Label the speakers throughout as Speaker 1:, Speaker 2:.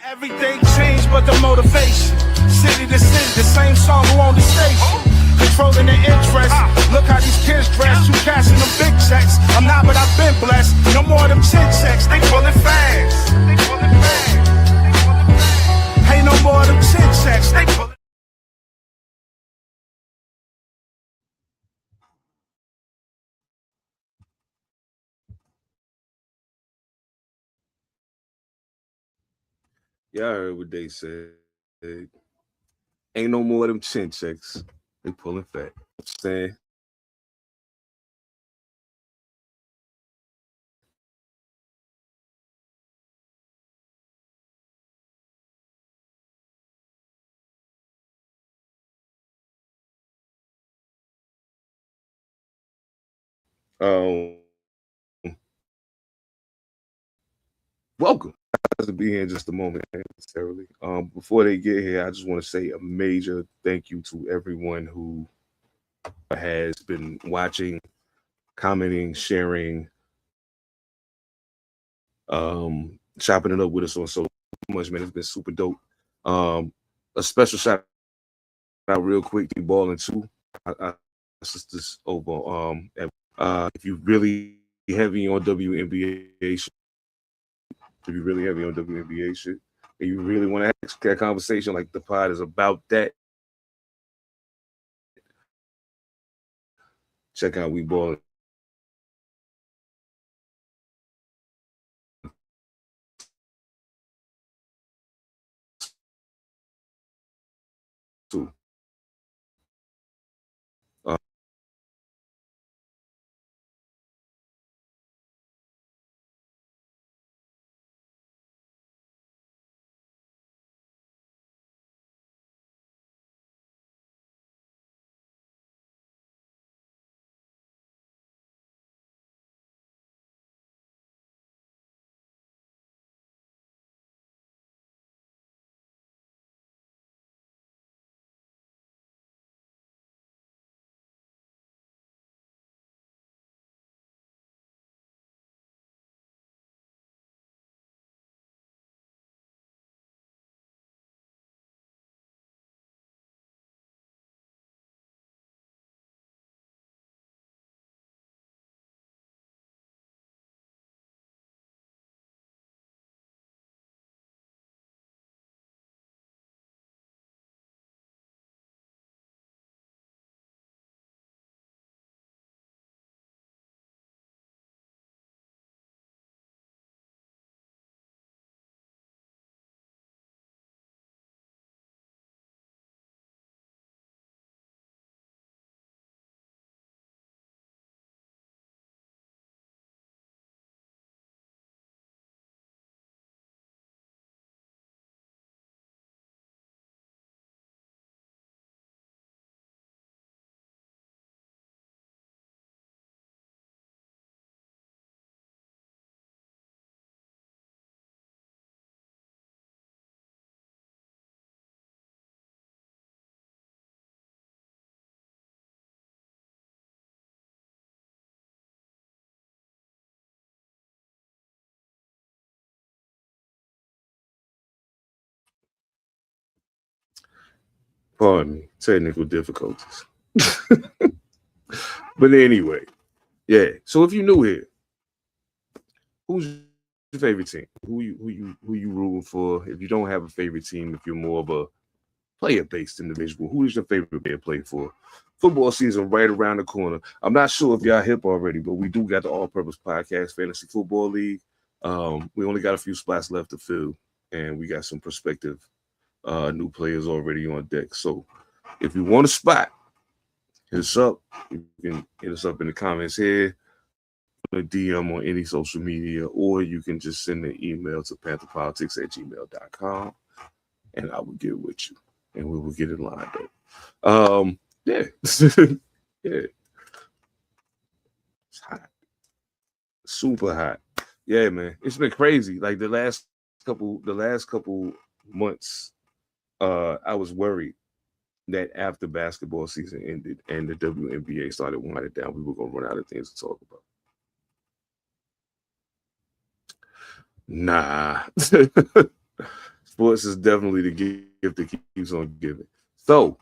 Speaker 1: Everything changed but the motivation. City to city, the same song who on the station. Controlling the interest. Look how these kids dress. You cashing them big checks. I'm not, but I've been blessed. No more of them chin checks. They pulling fast. Ain't no more of them chin checks. They pulling.
Speaker 2: Yeah, I heard what they said. Ain't no more of them chin checks. They pulling fat. Saying um welcome. To be here in just a moment necessarily. Before they get here, I just want to say a major thank you to everyone who has been watching, commenting, sharing, chopping it up with us on so much, man. It's been super dope. A special shout out real quick to Ball and Two. I sisters over if you really heavy on WNBA shit, if you really heavy on WNBA shit, and you really want to have that conversation, like the pod is about that, check out We Ball Two. Uh, Pardon me, technical difficulties. But anyway, yeah. So if you're new here, who's your favorite team? Who you rooting for? If you don't have a favorite team, if you're more of a player-based individual, who is your favorite player play for? Football season right around the corner. I'm not sure if y'all hip already, but we do got the All-Purpose Podcast Fantasy Football League. We only got a few spots left to fill, and we got some prospective new players already on deck. So if you want a spot, hit us up. You can hit us up in the comments here, a DM on any social media, or you can just send an email to pantherpolitics@gmail.com, and I will get with you, and we will get it lined up. Yeah, yeah, it's hot, super hot. Yeah, man, it's been crazy. Like the last couple months, I was worried that after basketball season ended and the WNBA started winding down, we were gonna run out of things to talk about. Nah. Sports is definitely the gift that keeps on giving. So,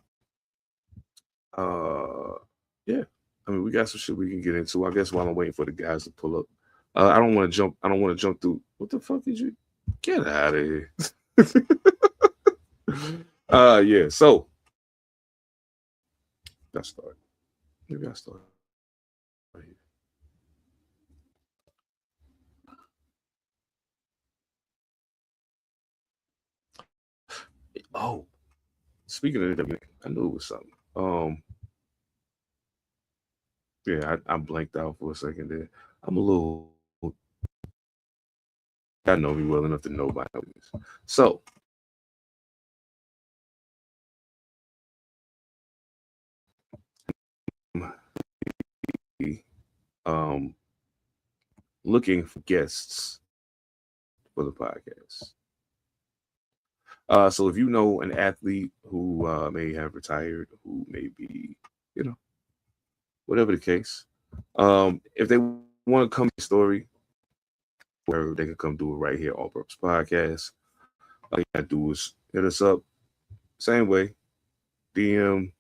Speaker 2: yeah. I mean, we got some shit we can get into. I guess while I'm waiting for the guys to pull up. I don't want to jump. I don't want to jump through. What the fuck did you get out of here? Yeah. So let's start. Maybe I start right here. Oh, speaking of the, I knew it was something. Yeah, I blanked out for a second there. I'm a little. I know me well enough to know my this. So, um, looking for guests for the podcast. So if you know an athlete who may have retired, who may be, whatever the case, if they want to come to the story, where they can come do it right here, All Purpose Podcast. All you gotta do is hit us up, same way, DM,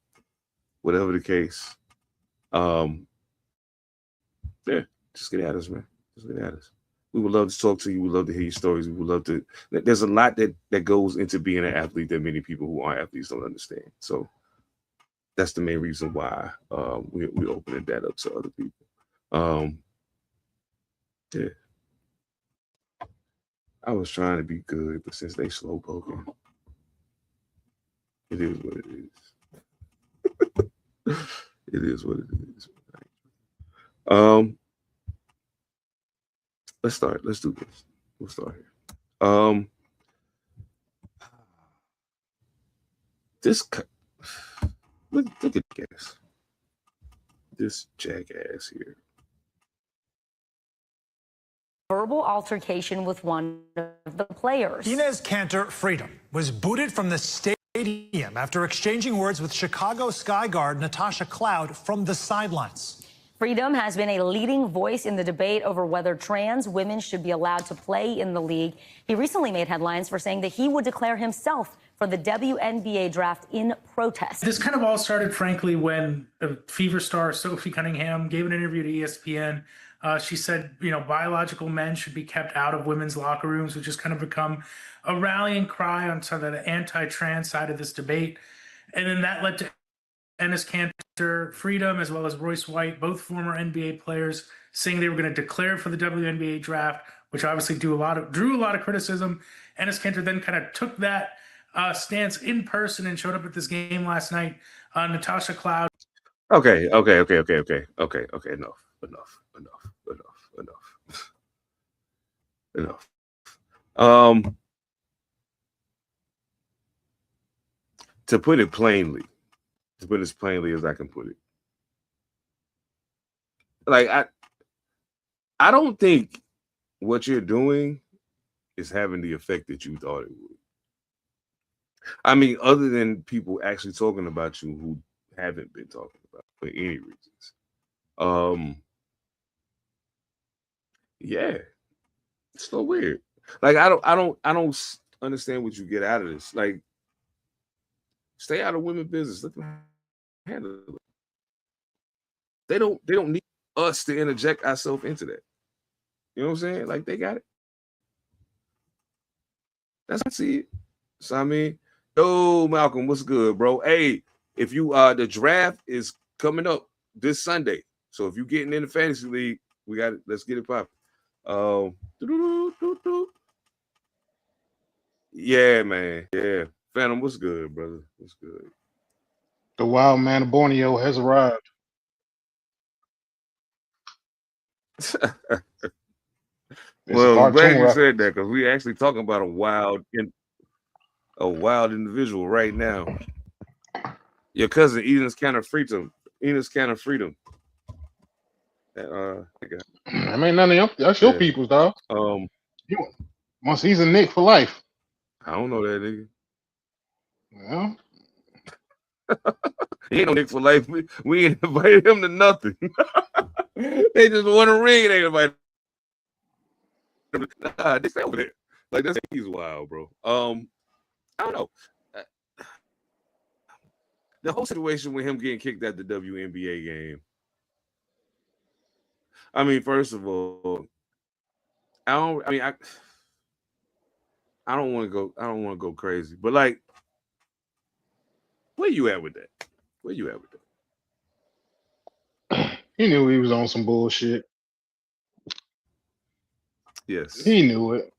Speaker 2: whatever the case. Yeah, just get at us, man. Just get at us. We would love to talk to you. We would love to hear your stories. We would love to. There's a lot that goes into being an athlete that many people who aren't athletes don't understand. So that's the main reason why we're opening that up to other people. Yeah. I was trying to be good, but since they slow poking, it is what it is. It is what it is. Let's start. Let's do this. We'll start here. This look at this jackass here.
Speaker 3: Verbal altercation with one of the players.
Speaker 4: Enes Kanter Freedom was booted from the stadium after exchanging words with Chicago Sky guard Natasha Cloud from the sidelines.
Speaker 3: Freedom has been a leading voice in the debate over whether trans women should be allowed to play in the league. He recently made headlines for saying that he would declare himself for the WNBA draft in protest.
Speaker 5: This kind of all started, frankly, when the Fever star Sophie Cunningham gave an interview to ESPN. She said, biological men should be kept out of women's locker rooms, which has kind of become a rallying cry on sort of the anti-trans side of this debate. And then that led to Enes Kanter Freedom, as well as Royce White, both former NBA players, saying they were going to declare for the WNBA draft, which obviously drew a lot of criticism. Enes Kanter then kind of took that stance in person and showed up at this game last night. Natasha Cloud.
Speaker 2: Okay. Enough. To put it plainly, as plainly as I can put it, like I don't think what you're doing is having the effect that you thought it would. I mean, other than people actually talking about you who haven't been talking about for any reasons. Yeah, it's so weird. Like I don't understand what you get out of this. Like, stay out of women's business. Let them handle it. They don't need us to interject ourselves into that. You know what I'm saying? Like, they got it. That's how I see it. So I mean, yo, Malcolm, what's good, bro? Hey, if you the draft is coming up this Sunday. So if you're getting in the fantasy league, we got it. Let's get it popping. Yeah, man. Yeah. Phantom, what's good, brother? What's good?
Speaker 6: The wild man of Borneo has arrived.
Speaker 2: Well, I'm glad you said that, because we're actually talking about a wild individual right now. Your cousin Enes Kanter Freedom.
Speaker 6: I mean, none of that's your people's, dog. Once he's a Knick for life.
Speaker 2: I don't know that nigga.
Speaker 6: Well,
Speaker 2: he ain't no Knick for life. We ain't invited him to nothing. They just want a ring. They invited him. Nah, they stay over there. Like, he's wild, bro. I don't know. The whole situation with him getting kicked at the WNBA game. I mean, first of all, I don't want to go crazy, but like, where you at with that? Where you at with that?
Speaker 6: He knew he was on some bullshit.
Speaker 2: Yes.
Speaker 6: He knew it.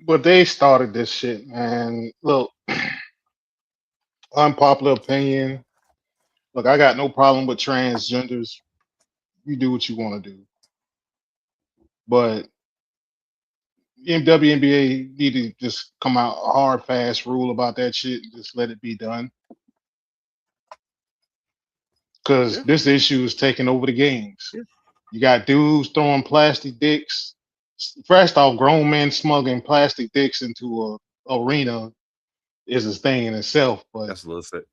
Speaker 6: But they started this shit, man. Look, unpopular opinion. Look, I got no problem with transgenders. You do what you want to do. But WNBA need to just come out a hard, fast rule about that shit and just let it be done. Because this issue is taking over the games.
Speaker 2: Yeah.
Speaker 6: You got dudes throwing plastic dicks. First off, grown men smuggling plastic dicks into a arena is a thing in itself. But
Speaker 2: that's a little set.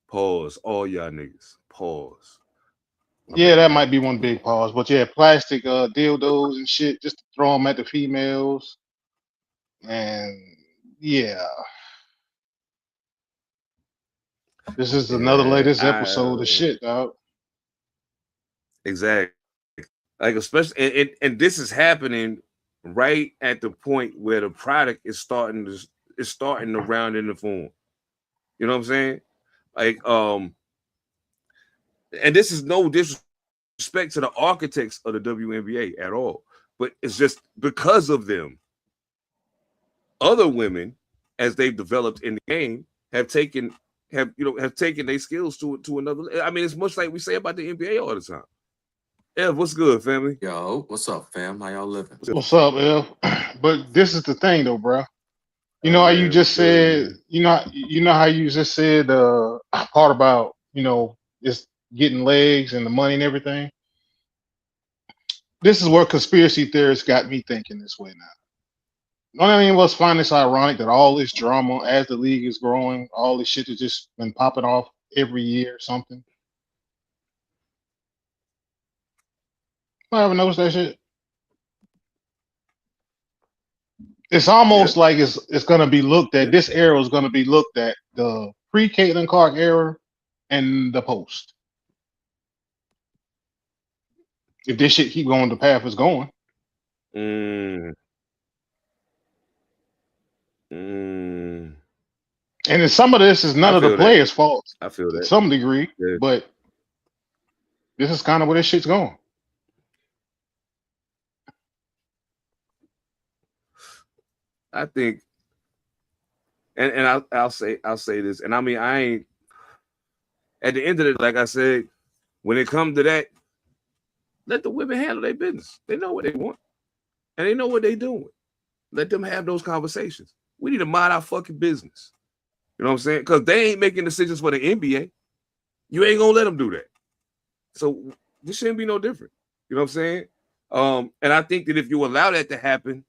Speaker 2: Pause. All y'all niggas. Pause.
Speaker 6: Yeah, that might be one big pause. But yeah, plastic dildos and shit, just to throw them at the females. And yeah, this is another latest episode of shit, dog.
Speaker 2: Exactly. Like, especially, and this is happening right at the point where the product is starting to round in the form. You know what I'm saying? Like, and this is no disrespect to the architects of the WNBA at all, but it's just because of them. Other women, as they've developed in the game, have taken their skills to another. I mean, it's much like we say about the NBA all the time. Ev, what's good, family?
Speaker 7: Yo, what's up, fam? How y'all living?
Speaker 6: What's up, Ev? But this is the thing, though, bro. You know how you just said, you know how you just said the part about, it's getting legs and the money and everything. This is where conspiracy theorists got me thinking this way now. None of us find this ironic that all this drama as the league is growing, all this shit has just been popping off every year or something. I haven't noticed that shit. It's almost like it's gonna be looked at. This era is gonna be looked at, the pre-Caitlin Clark era and the post. If this shit keep going the path it's going. And then some of this is none of the players' fault.
Speaker 2: I feel that
Speaker 6: to some degree, but this is kind of where this shit's going.
Speaker 2: I think, and I'll say this, and I mean, I ain't, at the end of it, like I said, when it comes to that, let the women handle their business. They know what they want, and they know what they're doing. Let them have those conversations. We need to mind our fucking business. You know what I'm saying? Because they ain't making decisions for the NBA. You ain't gonna let them do that. So this shouldn't be no different. You know what I'm saying? And I think that if you allow that to happen,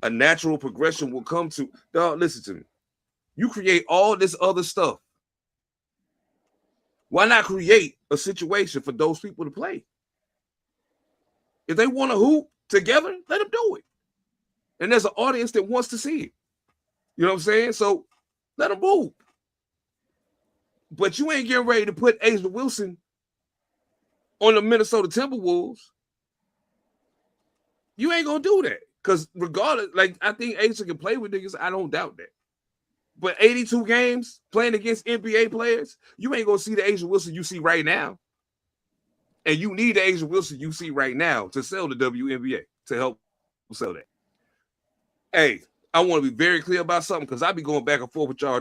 Speaker 2: a natural progression will come to, dog, listen to me. You create all this other stuff. Why not create a situation for those people to play? If they want to hoop together, let them do it. And there's an audience that wants to see it. You know what I'm saying? So let them hoop. But you ain't getting ready to put A'ja Wilson on the Minnesota Timberwolves. You ain't gonna do that. Because regardless, like, I think A'ja can play with niggas. I don't doubt that. But 82 games playing against NBA players, you ain't gonna see the A'ja Wilson you see right now. And you need the A'ja Wilson you see right now to sell the WNBA, to help sell that. Hey, I want to be very clear about something, because I be going back and forth with y'all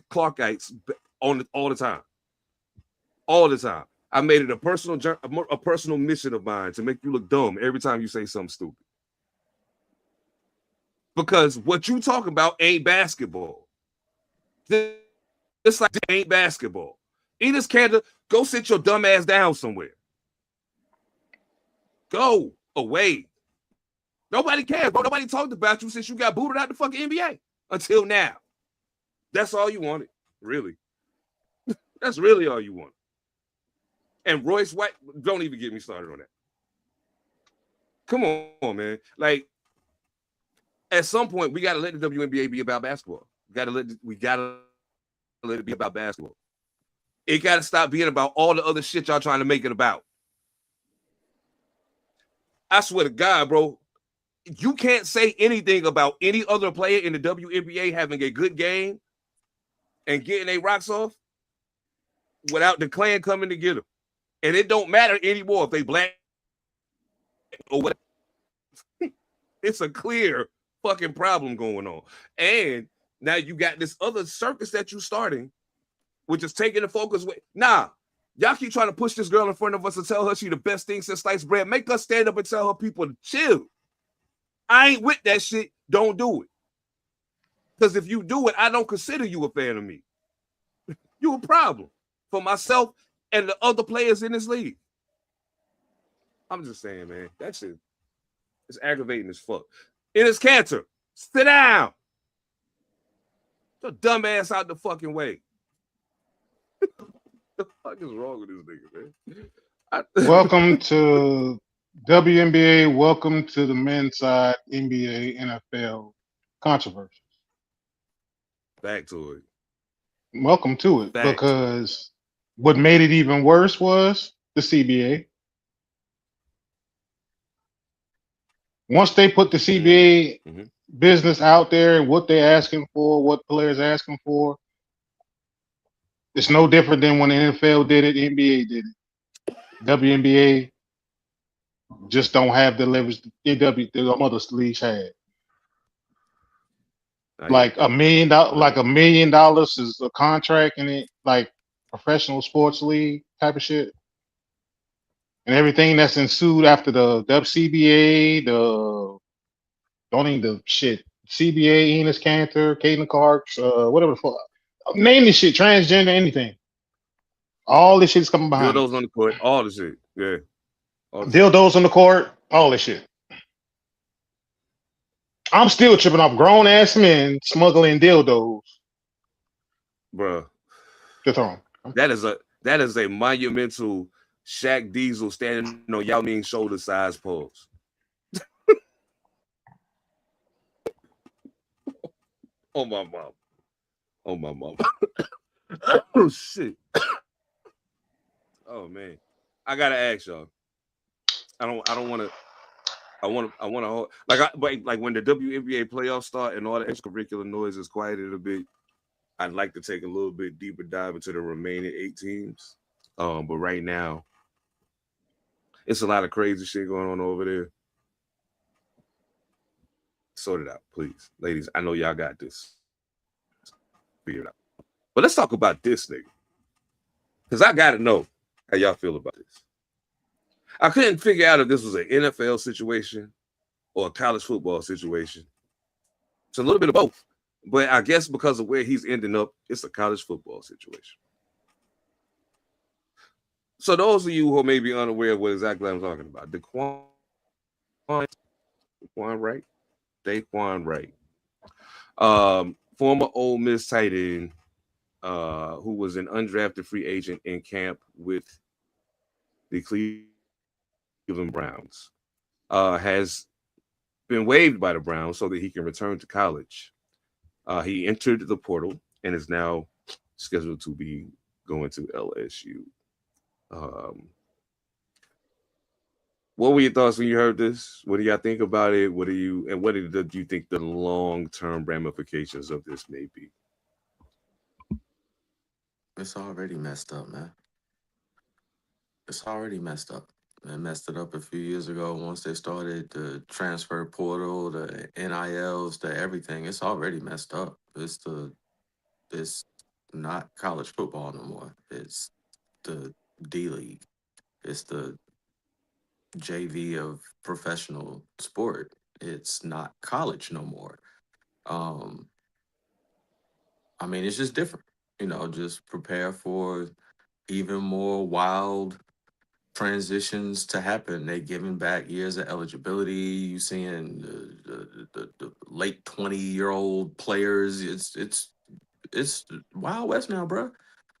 Speaker 2: Clarkites all the time. All the time. I made it a personal mission of mine to make you look dumb every time you say something stupid. Because what you talking about ain't basketball. It's like it ain't basketball. Enos Canada, go sit your dumb ass down somewhere. Go away. Nobody cares, bro. Nobody talked about you since you got booted out the fucking NBA until now. That's all you wanted, really. That's really all you wanted. And Royce White, don't even get me started on that. Come on, man. Like, At some point, we got to let the WNBA be about basketball. We gotta let it be about basketball. It got to stop being about all the other shit y'all trying to make it about. I swear to God, bro, you can't say anything about any other player in the WNBA having a good game and getting their rocks off without the Klan coming to get them. And it don't matter anymore if they black or what. It's a clear fucking problem going on. And now you got this other circus that you starting, which is taking the focus away. Nah, y'all keep trying to push this girl in front of us and tell her she the best thing since sliced bread. Make us stand up and tell her people to chill. I ain't with that shit. Don't do it. Because if you do it, I don't consider you a fan of me. You a problem for myself and the other players in this league. I'm just saying, man, that shit is aggravating as fuck. It is cancer. Sit down. Get your dumb ass out the fucking way. The fuck is wrong with this nigga, man?
Speaker 6: Welcome to WNBA. Welcome to the men's side NBA NFL controversy.
Speaker 2: Back to it.
Speaker 6: Welcome to it,
Speaker 2: Back
Speaker 6: because what made it even worse was the CBA. Once they put the CBA business out there and what they're asking for, what players are asking for, it's no different than when the NFL did it, the NBA did it. WNBA just don't have the leverage the other leagues had. Like $1 million, like $1 million is a contract in it, like professional sports league type of shit. And everything that's ensued after the WCBA, CBA, Enos Cantor, Caden Clarks, whatever the fuck. Name this shit, transgender, anything. All this shit's coming behind.
Speaker 2: Dildos on the court, all the shit. Yeah.
Speaker 6: Dildos on the court, all this shit. I'm still tripping off grown ass men smuggling dildos.
Speaker 2: Bruh.
Speaker 6: The throne.
Speaker 2: That is a monumental Shaq Diesel standing on Yao Ming's shoulder size pose. Oh my mom. Oh my mom. Oh shit. Oh man. I gotta ask y'all. I want to hold like when the WNBA playoffs start and all the extracurricular noise is quieted a bit. I'd like to take a little bit deeper dive into the remaining 8 teams. But right now, it's a lot of crazy shit going on over there. Sort it out, please. Ladies, I know y'all got this. Figure it out. But let's talk about this nigga. Because I got to know how y'all feel about this. I couldn't figure out if this was an NFL situation or a college football situation. It's a little bit of both. But I guess because of where he's ending up, it's a college football situation. So those of you who may be unaware of what exactly I'm talking about, Daquan Wright. Former Ole Miss tight end, who was an undrafted free agent in camp with the Cleveland Browns, has been waived by the Browns so that he can return to college. He entered the portal and is now scheduled to be going to LSU. What were your thoughts when you heard this? What do y'all think about it? What do you think the long-term ramifications of this may be?
Speaker 7: It's already messed up, man. It's already messed up. They messed it up a few years ago once they started the transfer portal, the NILs, the everything. It's already messed up. It's not college football no more. It's the D League. It's the JV of professional sport. It's not college no more. I mean, it's just different. Just prepare for even more wild transitions to happen. They giving back years of eligibility. You seeing the late 20-year-old players. It's Wild West now, bro.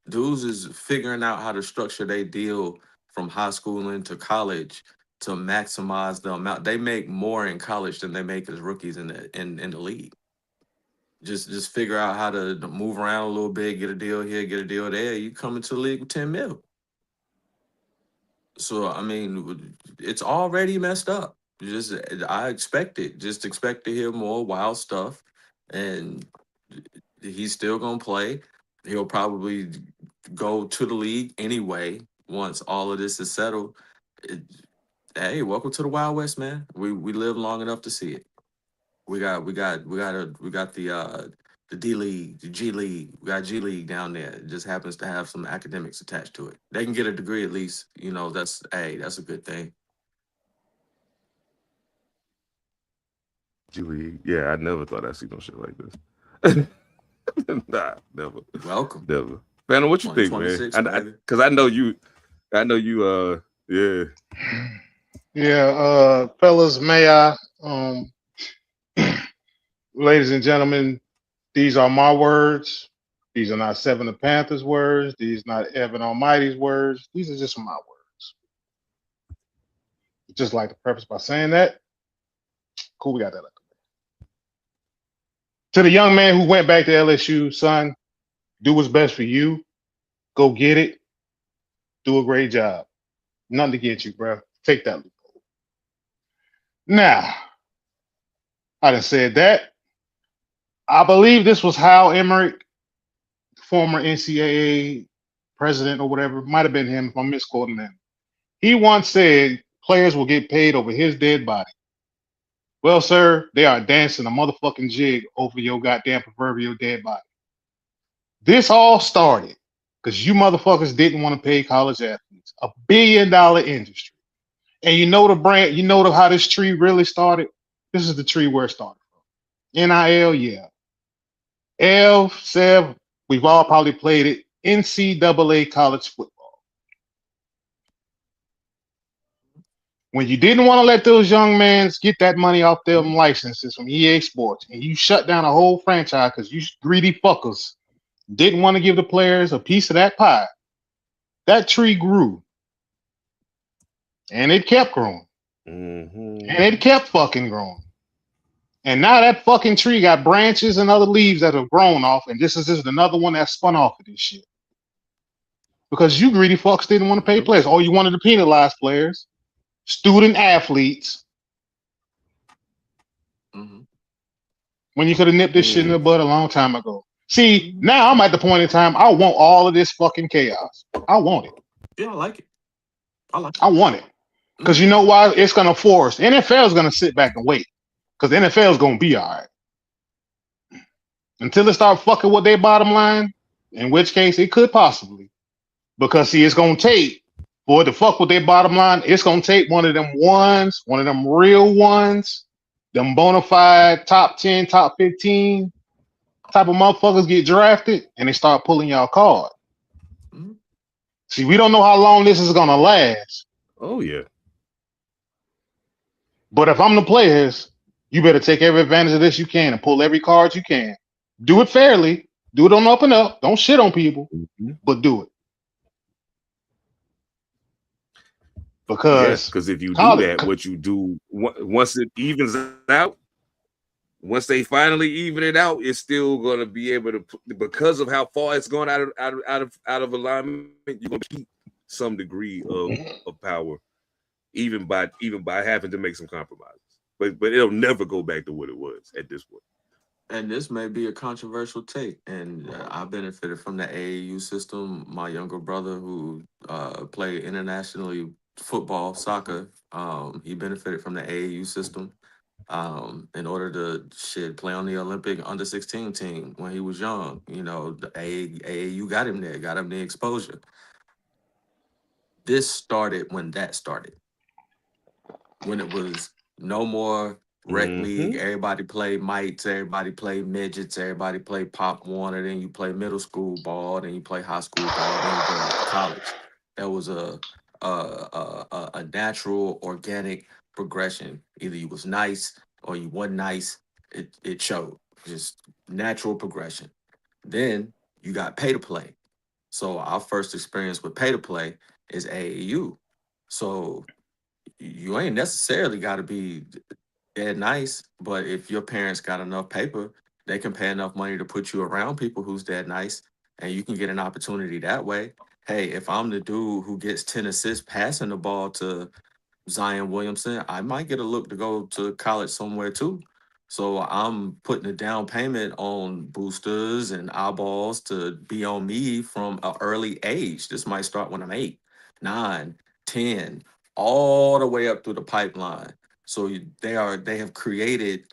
Speaker 7: Dudes is figuring out how to structure their deal from high school into college to maximize the amount. They make more in college than they make as rookies in the league. Just figure out how to move around a little bit, get a deal here, get a deal there. You come into the league with 10 mil. So I mean, it's already messed up. Just I expect it. Just expect to hear more wild stuff, and he's still gonna play. He'll probably go to the league anyway once all of this is settled. It, hey, welcome to the Wild West, man. We live long enough to see it. We got the D League, the G League. We got G League down there. It just happens to have some academics attached to it. They can get a degree at least. You know, that's a good thing.
Speaker 2: G League. Yeah, I never thought I'd see no shit like this. Nah, never.
Speaker 7: Welcome.
Speaker 2: Never. Phantom, what you think, man?
Speaker 7: 2026,
Speaker 2: Because I know you. Yeah.
Speaker 6: Yeah, fellas, may I, ladies and gentlemen, these are my words. These are not Seven Da Pantha's words. These are not Evan All Mightee's words. These are just my words. Just like to preface by saying that. Cool, we got that. To the young man who went back to LSU, son, do what's best for you. Go get it. Do a great job. Nothing to get you, bro. Take that loophole. Now, I done said that. I believe this was Hal Emmerich, former NCAA president or whatever. Might have been him if I'm misquoting him. He once said players will get paid over his dead body. Well, sir, they are dancing a motherfucking jig over your goddamn proverbial dead body. This all started because you motherfuckers didn't want to pay college athletes. $1 billion industry. And you know the brand, you know how this tree really started? This is the tree where it started from. NIL, yeah. L, Sev, we've all probably played it. NCAA college football. When you didn't want to let those young men get that money off them licenses from EA Sports, and you shut down a whole franchise because you greedy fuckers didn't want to give the players a piece of that pie, that tree grew. And it kept growing.
Speaker 2: Mm-hmm.
Speaker 6: And it kept fucking growing. And now that fucking tree got branches and other leaves that have grown off, and this is another one that spun off of this shit. Because you greedy fucks didn't want to pay players. Oh, you wanted to penalize players, student athletes, when you could have nipped this shit in the bud a long time ago. See, now I'm at the point in time I want all of this fucking chaos. I want it.
Speaker 7: Yeah, I like it.
Speaker 6: I want it. Because you know why? It's going to force. NFL is going to sit back and wait. Because the NFL is going to be all right. Until they start fucking with their bottom line, in which case it could possibly. Because, see, it's going to take, for it to fuck with their bottom line, it's going to take one of them ones, one of them real ones, them bona fide top 10, top 15 type of motherfuckers get drafted, and they start pulling y'all card. See, we don't know how long this is going to last.
Speaker 2: Oh, yeah.
Speaker 6: But if I'm the players, you better take every advantage of this you can and pull every card you can. Do it fairly. Do it on up and up. Don't shit on people, but do it.
Speaker 2: Because if you do that, what you do once it evens out, once they finally even it out, it's still going to be able to, because of how far it's gone out of alignment. You're going to keep some degree of power, even by having to make some compromises. But it'll never go back to what it was at this point.
Speaker 7: And this may be a controversial take, and I benefited from the AAU system. My younger brother, who played internationally football, soccer, he benefited from the AAU system in order to play on the Olympic under-16 team when he was young. You know, the AAU got him there, got him the exposure. This started when that started. When it was no more rec league, everybody played mites, everybody played midgets, everybody played Pop Warner, then you play middle school ball, then you play high school ball, then you go off to college. That was a natural, organic progression. Either you was nice or you wasn't nice. It showed. Just natural progression. Then you got pay to play. So our first experience with pay to play is AAU. So you ain't necessarily got to be dead nice, but if your parents got enough paper, they can pay enough money to put you around people who's dead nice, and you can get an opportunity that way. Hey, if I'm the dude who gets 10 assists passing the ball to Zion Williamson, I might get a look to go to college somewhere too. So I'm putting a down payment on boosters and eyeballs to be on me from an early age. This might start when I'm 8, 9, 10, all the way up through the pipeline. So they have created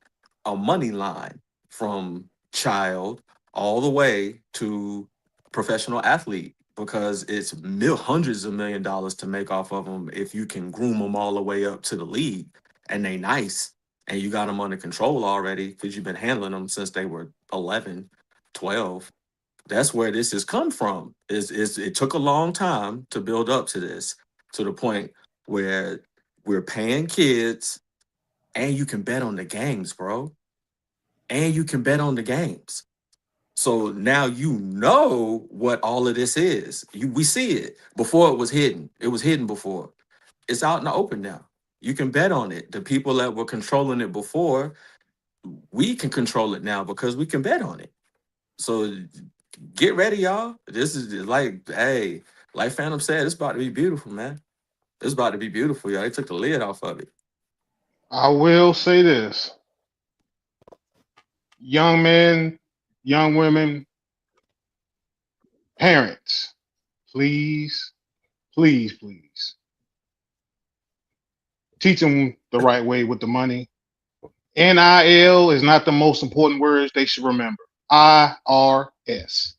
Speaker 7: a money line from child all the way to professional athlete because it's hundreds of $1 million to make off of them if you can groom them all the way up to the league and they nice and you got them under control already because you've been handling them since they were 11, 12. That's where this has come from. Is it took a long time to build up to this, to the point where we're paying kids and you can bet on the games, bro. And you can bet on the games. So now you know what all of this is. We see it. Before it was hidden. It was hidden before. It's out in the open now. You can bet on it. The people that were controlling it before, we can control it now because we can bet on it. So get ready, y'all. This is like, hey, like Phantom said, it's about to be beautiful, man. It's about to be beautiful, y'all. They took the lid off of it.
Speaker 6: I will say this: young men, young women, parents, please, please, please teach them the right way with the money. NIL is not the most important words they should remember. IRS.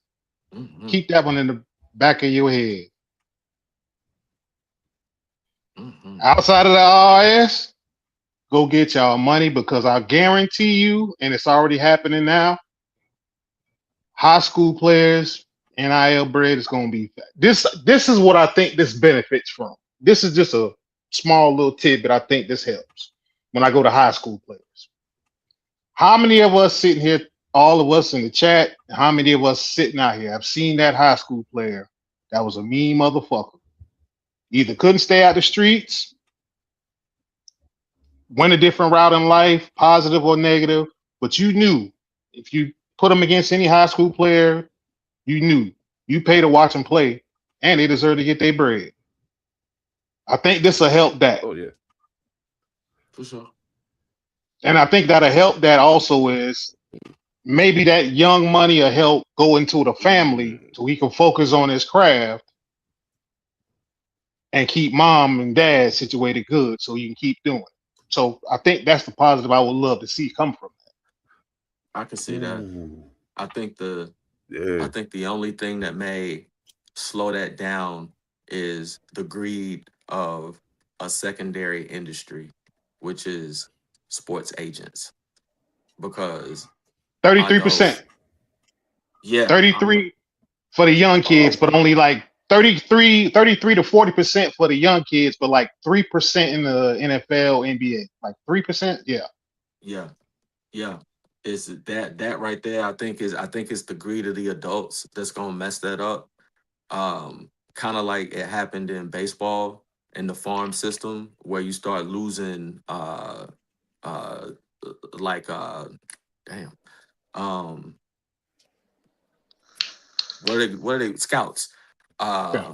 Speaker 7: Mm-hmm.
Speaker 6: Keep that one in the back of your head.
Speaker 7: Mm-hmm.
Speaker 6: Outside of the IRS, go get y'all money because I guarantee you, and it's already happening now, high school players, NIL bread is going to be this. This is what I think this benefits from. This is just a small little tidbit. I think this helps when I go to high school players. How many of us sitting here, all of us in the chat, how many of us sitting out here have seen that high school player that was a mean motherfucker? Either couldn't stay out the streets, went a different route in life, positive or negative, but you knew if you put them against any high school player, you knew you pay to watch them play, and they deserve to get their bread. I think this will help that,
Speaker 2: Oh yeah.
Speaker 7: For sure.
Speaker 6: and I think that'll help that also is maybe that young money will help go into the family so he can focus on his craft and keep mom and dad situated good so you can keep doing it. So I think that's the positive I would love to see come from
Speaker 7: I can see that.
Speaker 2: Ooh.
Speaker 7: I think the
Speaker 2: Yeah.
Speaker 7: I think the only thing that may slow that down is the greed of a secondary industry, which is sports agents. Because
Speaker 6: that.
Speaker 7: I know,
Speaker 6: 33%,
Speaker 7: yeah, I know.
Speaker 6: 33 for the young kids, but only like 33 to 40% for the young kids, but like 3% in the NFL, NBA. Like 3%, yeah.
Speaker 7: Yeah, yeah. It's that right there. I think it's the greed of the adults that's gonna mess that up. Kind of like it happened in baseball in the farm system where you start losing uh like damn um what are they scouts.
Speaker 6: Yeah.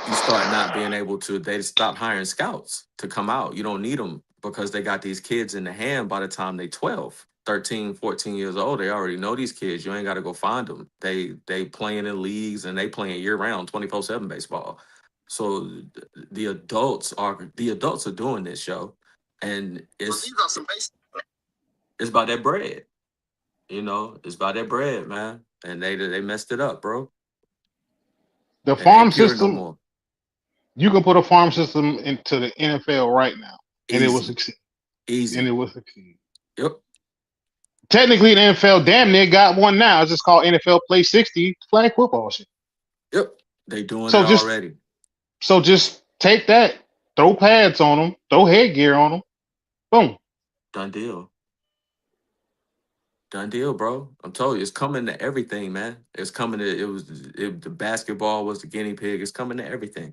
Speaker 7: You start not being able to, they stop hiring scouts to come out. You don't need them because they got these kids in the hand by the time they 12, 13, 14 years old. They already know these kids. You ain't got to go find them. They playing in leagues and they playing year round 24/7 baseball. So the adults are doing this, show, and it's about that bread. It's about that bread, man. And they messed it up, bro.
Speaker 6: The
Speaker 7: It ain't
Speaker 6: farm
Speaker 7: pure no
Speaker 6: system,
Speaker 7: more.
Speaker 6: you can put a farm system into the NFL right now, and it will
Speaker 7: Easy,
Speaker 6: succeed. And it
Speaker 7: easy.
Speaker 6: will succeed.
Speaker 7: Yep.
Speaker 6: Technically, the NFL damn near got one now. It's just called NFL Play 60 flag football shit.
Speaker 7: Yep, they doing it
Speaker 6: So just
Speaker 7: already.
Speaker 6: so just take that, throw pads on them, throw headgear on them, boom.
Speaker 7: Done deal. Done deal, bro. I'm telling you, it's coming to everything, man. It's coming to the basketball was the guinea pig. It's coming to everything.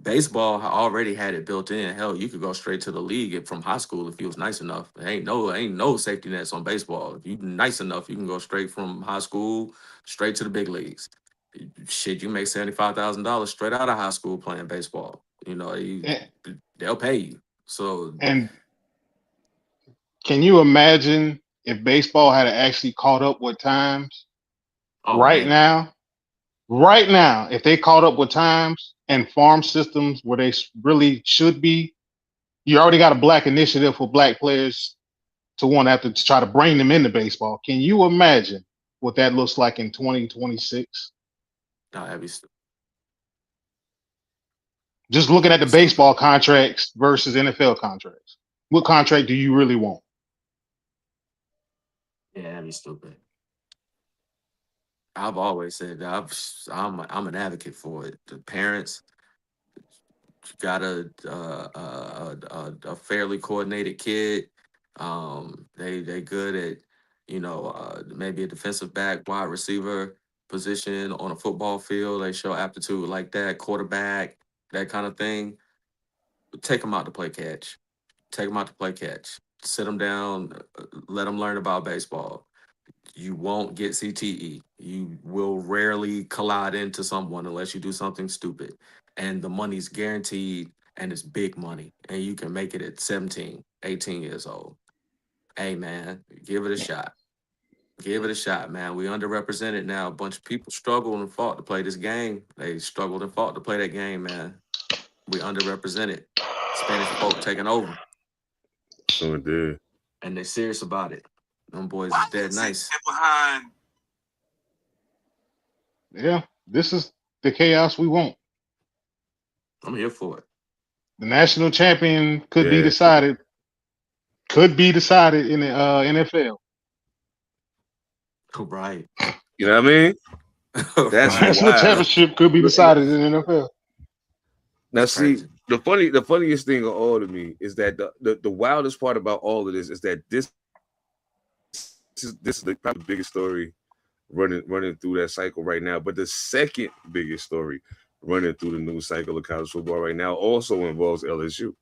Speaker 7: Baseball already had it built in. Hell, you could go straight to the league from high school if you was nice enough. Ain't no safety nets on baseball. If you nice enough, you can go straight from high school straight to the big leagues. Shit, you make $75,000 straight out of high school playing baseball. You know, they'll pay you. So,
Speaker 6: And can you imagine if baseball had actually caught up with times
Speaker 7: oh
Speaker 6: right
Speaker 7: man,
Speaker 6: now? Right now, if they caught up with times and farm systems where they really should be, you already got a black initiative for black players to want to have to try to bring them into baseball. Can you imagine what that looks like in 2026?
Speaker 7: no,
Speaker 6: Just looking at the
Speaker 7: that'd be stupid.
Speaker 6: baseball contracts versus NFL contracts. What contract do you really want?
Speaker 7: Yeah, that'd be stupid. I've always said that I'm an advocate for it. The parents got a fairly coordinated kid. They good at maybe a defensive back, wide receiver position on a football field. They show aptitude like that, quarterback, that kind of thing. Take them out to play catch. Take them out to play catch. Sit them down. Let them learn about baseball. You won't get CTE. You will rarely collide into someone unless you do something stupid. And the money's guaranteed and it's big money. And you can make it at 17, 18 years old. Hey, man, give it a shot. Give it a shot, man. We underrepresented now. A bunch of people struggled and fought to play this game. They struggled and fought to play that game, man. We underrepresented. Spanish folk taking over.
Speaker 2: So it did.
Speaker 7: And they're serious about it. Them boys is dead nice.
Speaker 1: Behind.
Speaker 6: Yeah, this is the chaos we want.
Speaker 7: I'm here for it.
Speaker 6: The national champion could be
Speaker 2: Yeah.
Speaker 6: decided. Could be decided in the NFL.
Speaker 7: Right.
Speaker 2: You know what I mean? That's
Speaker 7: Right.
Speaker 6: National
Speaker 2: wild.
Speaker 6: championship could be decided in the NFL.
Speaker 2: Now,
Speaker 7: That's
Speaker 2: see,
Speaker 7: crazy.
Speaker 2: the funniest thing of all to me is that the wildest part about all of this is that this is probably the biggest story running through that cycle right now. But the second biggest story running through the news cycle of college football right now also involves LSU.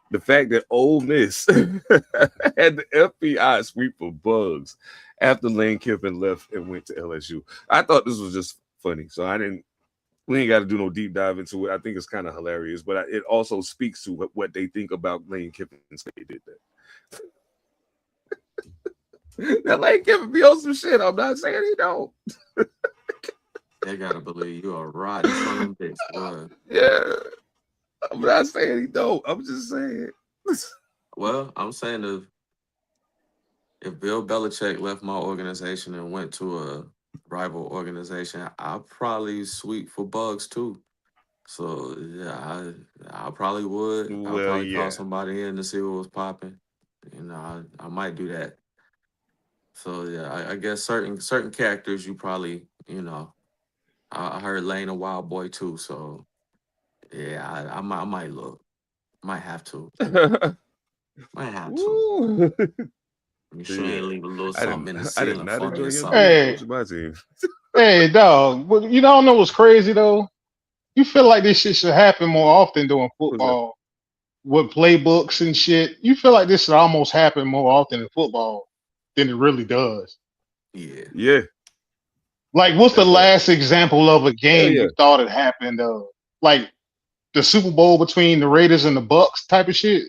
Speaker 2: The fact that Ole Miss had the FBI sweep for bugs after Lane Kiffin left and went to LSU. I thought this was just funny, so we ain't got to do no deep dive into it. I think it's kind of hilarious, but it also speaks to what they think about Lane Kiffin and they did that. Now Lane Kiffin be on some shit. I'm not saying he don't.
Speaker 7: They gotta believe you are rotten son of a bitch, boy.
Speaker 2: Yeah. I'm not saying he don't. I'm just saying.
Speaker 7: Well, I'm saying if Bill Belichick left my organization and went to a rival organization, I'll probably sweep for bugs too. So yeah, I probably would. I'll
Speaker 2: Well,
Speaker 7: probably call
Speaker 2: yeah.
Speaker 7: somebody in to see what was popping. You know, I might do that. So yeah, I guess certain characters you probably I heard Lane a wild boy too. So yeah, I might look, might have to, might have to.
Speaker 2: Ooh.
Speaker 7: You sure
Speaker 2: Yeah.
Speaker 7: ain't leave a little something in the
Speaker 2: I did
Speaker 7: ceiling
Speaker 2: not
Speaker 7: for me
Speaker 2: enjoy
Speaker 7: or
Speaker 2: him
Speaker 7: something.
Speaker 2: being
Speaker 6: Hey,
Speaker 2: coach of my team.
Speaker 6: hey, dog. Well, you don't know what's crazy though? You feel like this shit should happen more often during
Speaker 2: What's that?
Speaker 6: football with playbooks and shit. You feel like this should almost happen more often in football than it really does.
Speaker 7: Yeah.
Speaker 2: Yeah.
Speaker 6: Like, what's the
Speaker 2: That part.
Speaker 6: last example of a
Speaker 2: Hell
Speaker 6: game
Speaker 2: yeah.
Speaker 6: you thought it happened? Like the Super Bowl between the Raiders and the Bucks type of shit.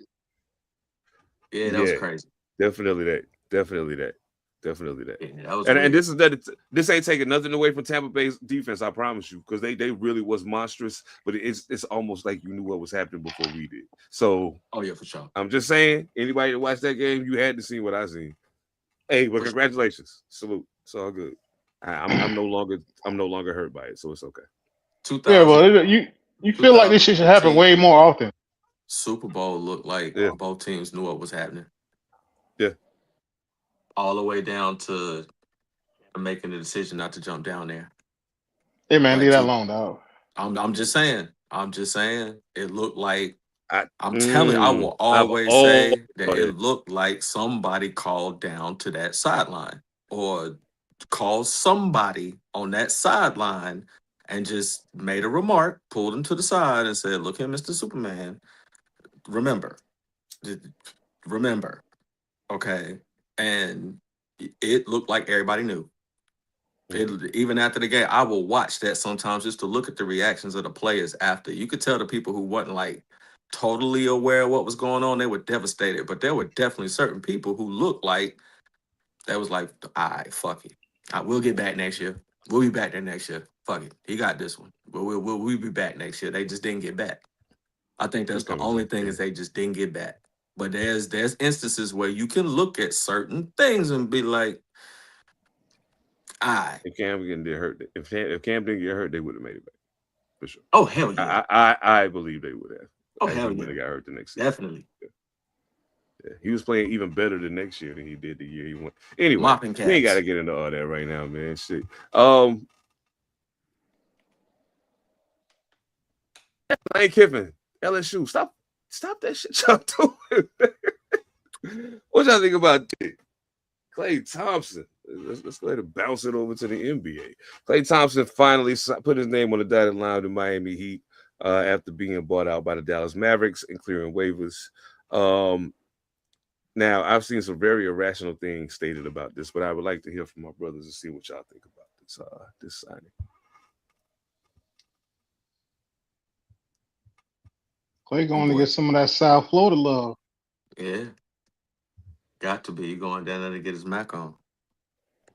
Speaker 7: Yeah, that was
Speaker 2: Yeah.
Speaker 7: crazy.
Speaker 2: Definitely that. Definitely that. Definitely that.
Speaker 7: Yeah, that was
Speaker 2: And
Speaker 7: weird.
Speaker 2: this ain't taking nothing away from Tampa Bay's defense, I promise you, because they really was monstrous, but it's almost like you knew what was happening before we did. So
Speaker 7: Oh yeah, for sure.
Speaker 2: I'm just saying, anybody that watched that game, you had to see what I seen. Hey, but
Speaker 7: For sure.
Speaker 2: congratulations. Salute. It's all good. I'm no longer hurt by it, so it's okay.
Speaker 6: Yeah,
Speaker 7: 2000,
Speaker 6: well, you feel like this shit should happen
Speaker 7: 2015
Speaker 6: way more often.
Speaker 7: Super Bowl looked like
Speaker 2: Yeah.
Speaker 7: both teams knew what was happening.
Speaker 2: Yeah.
Speaker 7: All the way down to making the decision not to jump down there.
Speaker 6: Hey man,
Speaker 7: Like
Speaker 6: leave that alone, dog.
Speaker 7: I'm just saying. I'm just saying. It looked like I'm
Speaker 2: I
Speaker 7: telling you, I will
Speaker 2: I've
Speaker 7: always
Speaker 2: all
Speaker 7: say that it looked like somebody called down to that sideline or called somebody on that sideline and just made a remark, pulled him to the side, and said, "Look here, Mr. Superman. Remember, remember, okay?" And it looked like everybody knew. Even after the game, I will watch that sometimes just to look at the reactions of the players after. You could tell the people who wasn't like totally aware of what was going on, they were devastated. But there were definitely certain people who looked like that was like, all right, fuck it. We'll get back next year. We'll be back there next year. Fuck it. He got this one. But we'll be back next year. They just didn't get back. I think that's the only thing is they just didn't get back. But there's instances where you can look at certain things and be like,
Speaker 2: if Cam didn't get hurt, if Cam didn't get hurt, they would have made it back for sure.
Speaker 7: Oh hell yeah!
Speaker 2: I believe they would have.
Speaker 7: Oh hell yeah!
Speaker 2: When they got hurt the next season.
Speaker 7: Definitely.
Speaker 2: Yeah. He was playing even better the next year than he did the year he went. Anyway,
Speaker 7: Mopping
Speaker 2: we ain't got to get into all that right now, man. Shit. Lane Kiffin, LSU, stop that shit y'all doing. What y'all think about that? Klay Thompson. Let's go ahead and bounce it over to the NBA. Klay Thompson finally put his name on the dotted line with the Miami Heat after being bought out by the Dallas Mavericks and clearing waivers. Now, I've seen some very irrational things stated about this, but I would like to hear from my brothers and see what y'all think about this signing.
Speaker 6: Klay going to get some of that South Florida love.
Speaker 7: Yeah. Got to be going down there to get his Mac on.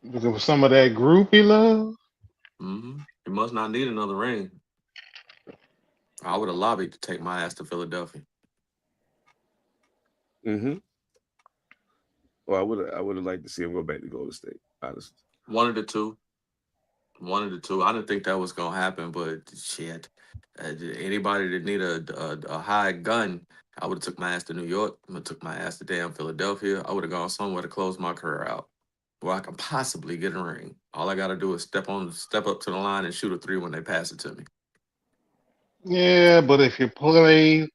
Speaker 6: Looking for some of that groupie love.
Speaker 7: He must not need another ring. I would have lobbied to take my ass to Philadelphia.
Speaker 2: Well, I would have liked to see him go back to Golden State, honestly.
Speaker 7: One of the two. I didn't think that was gonna happen, but shit. Anybody that need a high gun, I would have took my ass to New York. I would have took my ass to damn Philadelphia. I would have gone somewhere to close my career out, where I can possibly get a ring. All I gotta do is step up to the line and shoot a 3 when they pass it to me.
Speaker 6: Yeah, but if you're Klay,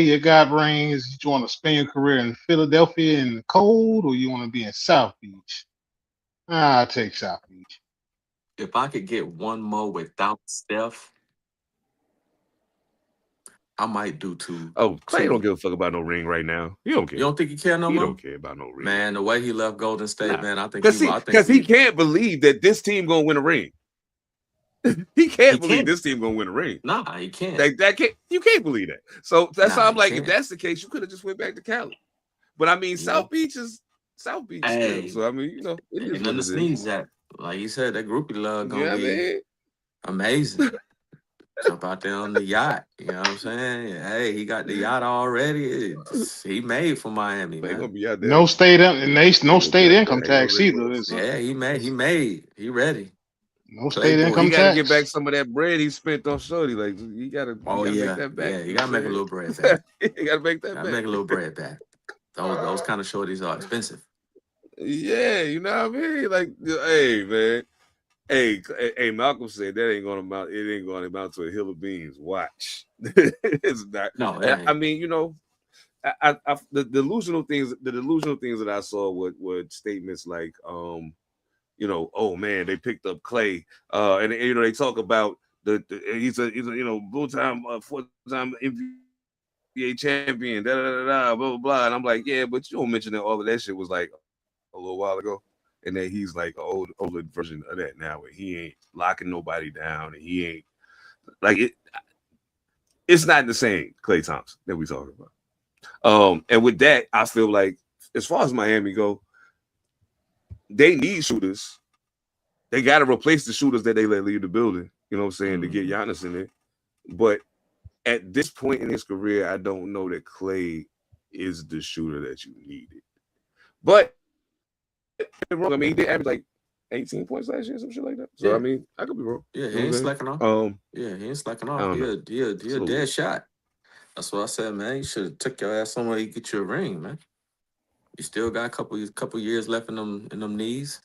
Speaker 6: you got rings. You want to spend your career in Philadelphia in the cold, or you want to be in South Beach? I'll take South Beach.
Speaker 7: If I could get one more without Steph, I might do 2.
Speaker 2: Oh, Klay don't give a fuck about no ring right now. He don't care.
Speaker 7: You don't think he care no more?
Speaker 2: He don't care about no ring.
Speaker 7: Man, the way he left Golden State, man, I think
Speaker 2: because he can't believe that this team gonna win a ring. He can't believe this team gonna win a ring.
Speaker 7: Nah, he can't.
Speaker 2: You can't believe that. So that's how I'm like, if that's the case, you could have just went back to Cali. But I mean, South Beach is South Beach.
Speaker 7: Hey,
Speaker 2: still. So I mean, you know,
Speaker 7: ain't nothing to sneeze at. Like you said, that groupie love gonna be amazing. Jump out there on the yacht. You know what I'm saying? Hey, he got the yacht already. He made for Miami, man.
Speaker 2: Gonna be out there.
Speaker 6: No state income tax either.
Speaker 7: Yeah, he made. He ready.
Speaker 6: No state income tax.
Speaker 2: He gotta get back some of that bread he spent on Shorty. Like you gotta make that back.
Speaker 7: Yeah, you gotta make a little bread back.
Speaker 2: You gotta make that back.
Speaker 7: Make a little bread back. Those kind of shorties are expensive.
Speaker 2: Yeah, you know what I mean? Like, hey, man. Hey, Malcolm said that ain't gonna amount to a hill of beans. Watch. It's not.
Speaker 7: No,
Speaker 2: I mean, you know, the delusional things that I saw were statements like, you know, oh man, they picked up Klay, and you know, they talk about he's a you know, full-time 4-time NBA champion, blah blah blah, and I'm like, yeah, but you don't mention that all of that shit was like a little while ago. And then he's like an older version of that now, where he ain't locking nobody down, and he ain't like it. It's not the same Klay Thompson that we talking about. And with that, I feel like as far as Miami go, they need shooters. They got to replace the shooters that they let leave the building. You know what I'm saying, to get Giannis in there. But at this point in his career, I don't know that Klay is the shooter that you needed. But wrong. I mean, he did average like 18 points last year, some shit like that. So
Speaker 7: yeah.
Speaker 2: I mean, I could be wrong.
Speaker 7: Yeah, he ain't slacking off. He ain't slacking off. He a dead shot. That's what I said, man. You should have took your ass somewhere to get you a ring, man. You still got a couple years left in them knees.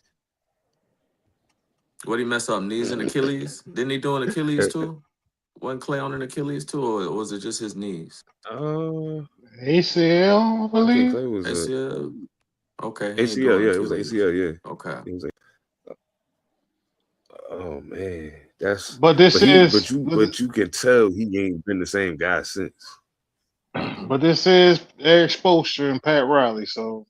Speaker 7: What did he mess up? Knees and Achilles? Didn't he do an Achilles too? Wasn't Klay on an Achilles too, or was it just his knees?
Speaker 6: ACL, I believe.
Speaker 7: ACL. Okay.
Speaker 2: ACL, yeah, it was ACL, yeah.
Speaker 7: Okay.
Speaker 2: It was like, oh man,
Speaker 6: But
Speaker 2: you can tell he ain't been the same guy since.
Speaker 6: But this is Eric Spoelstra and Pat Riley, so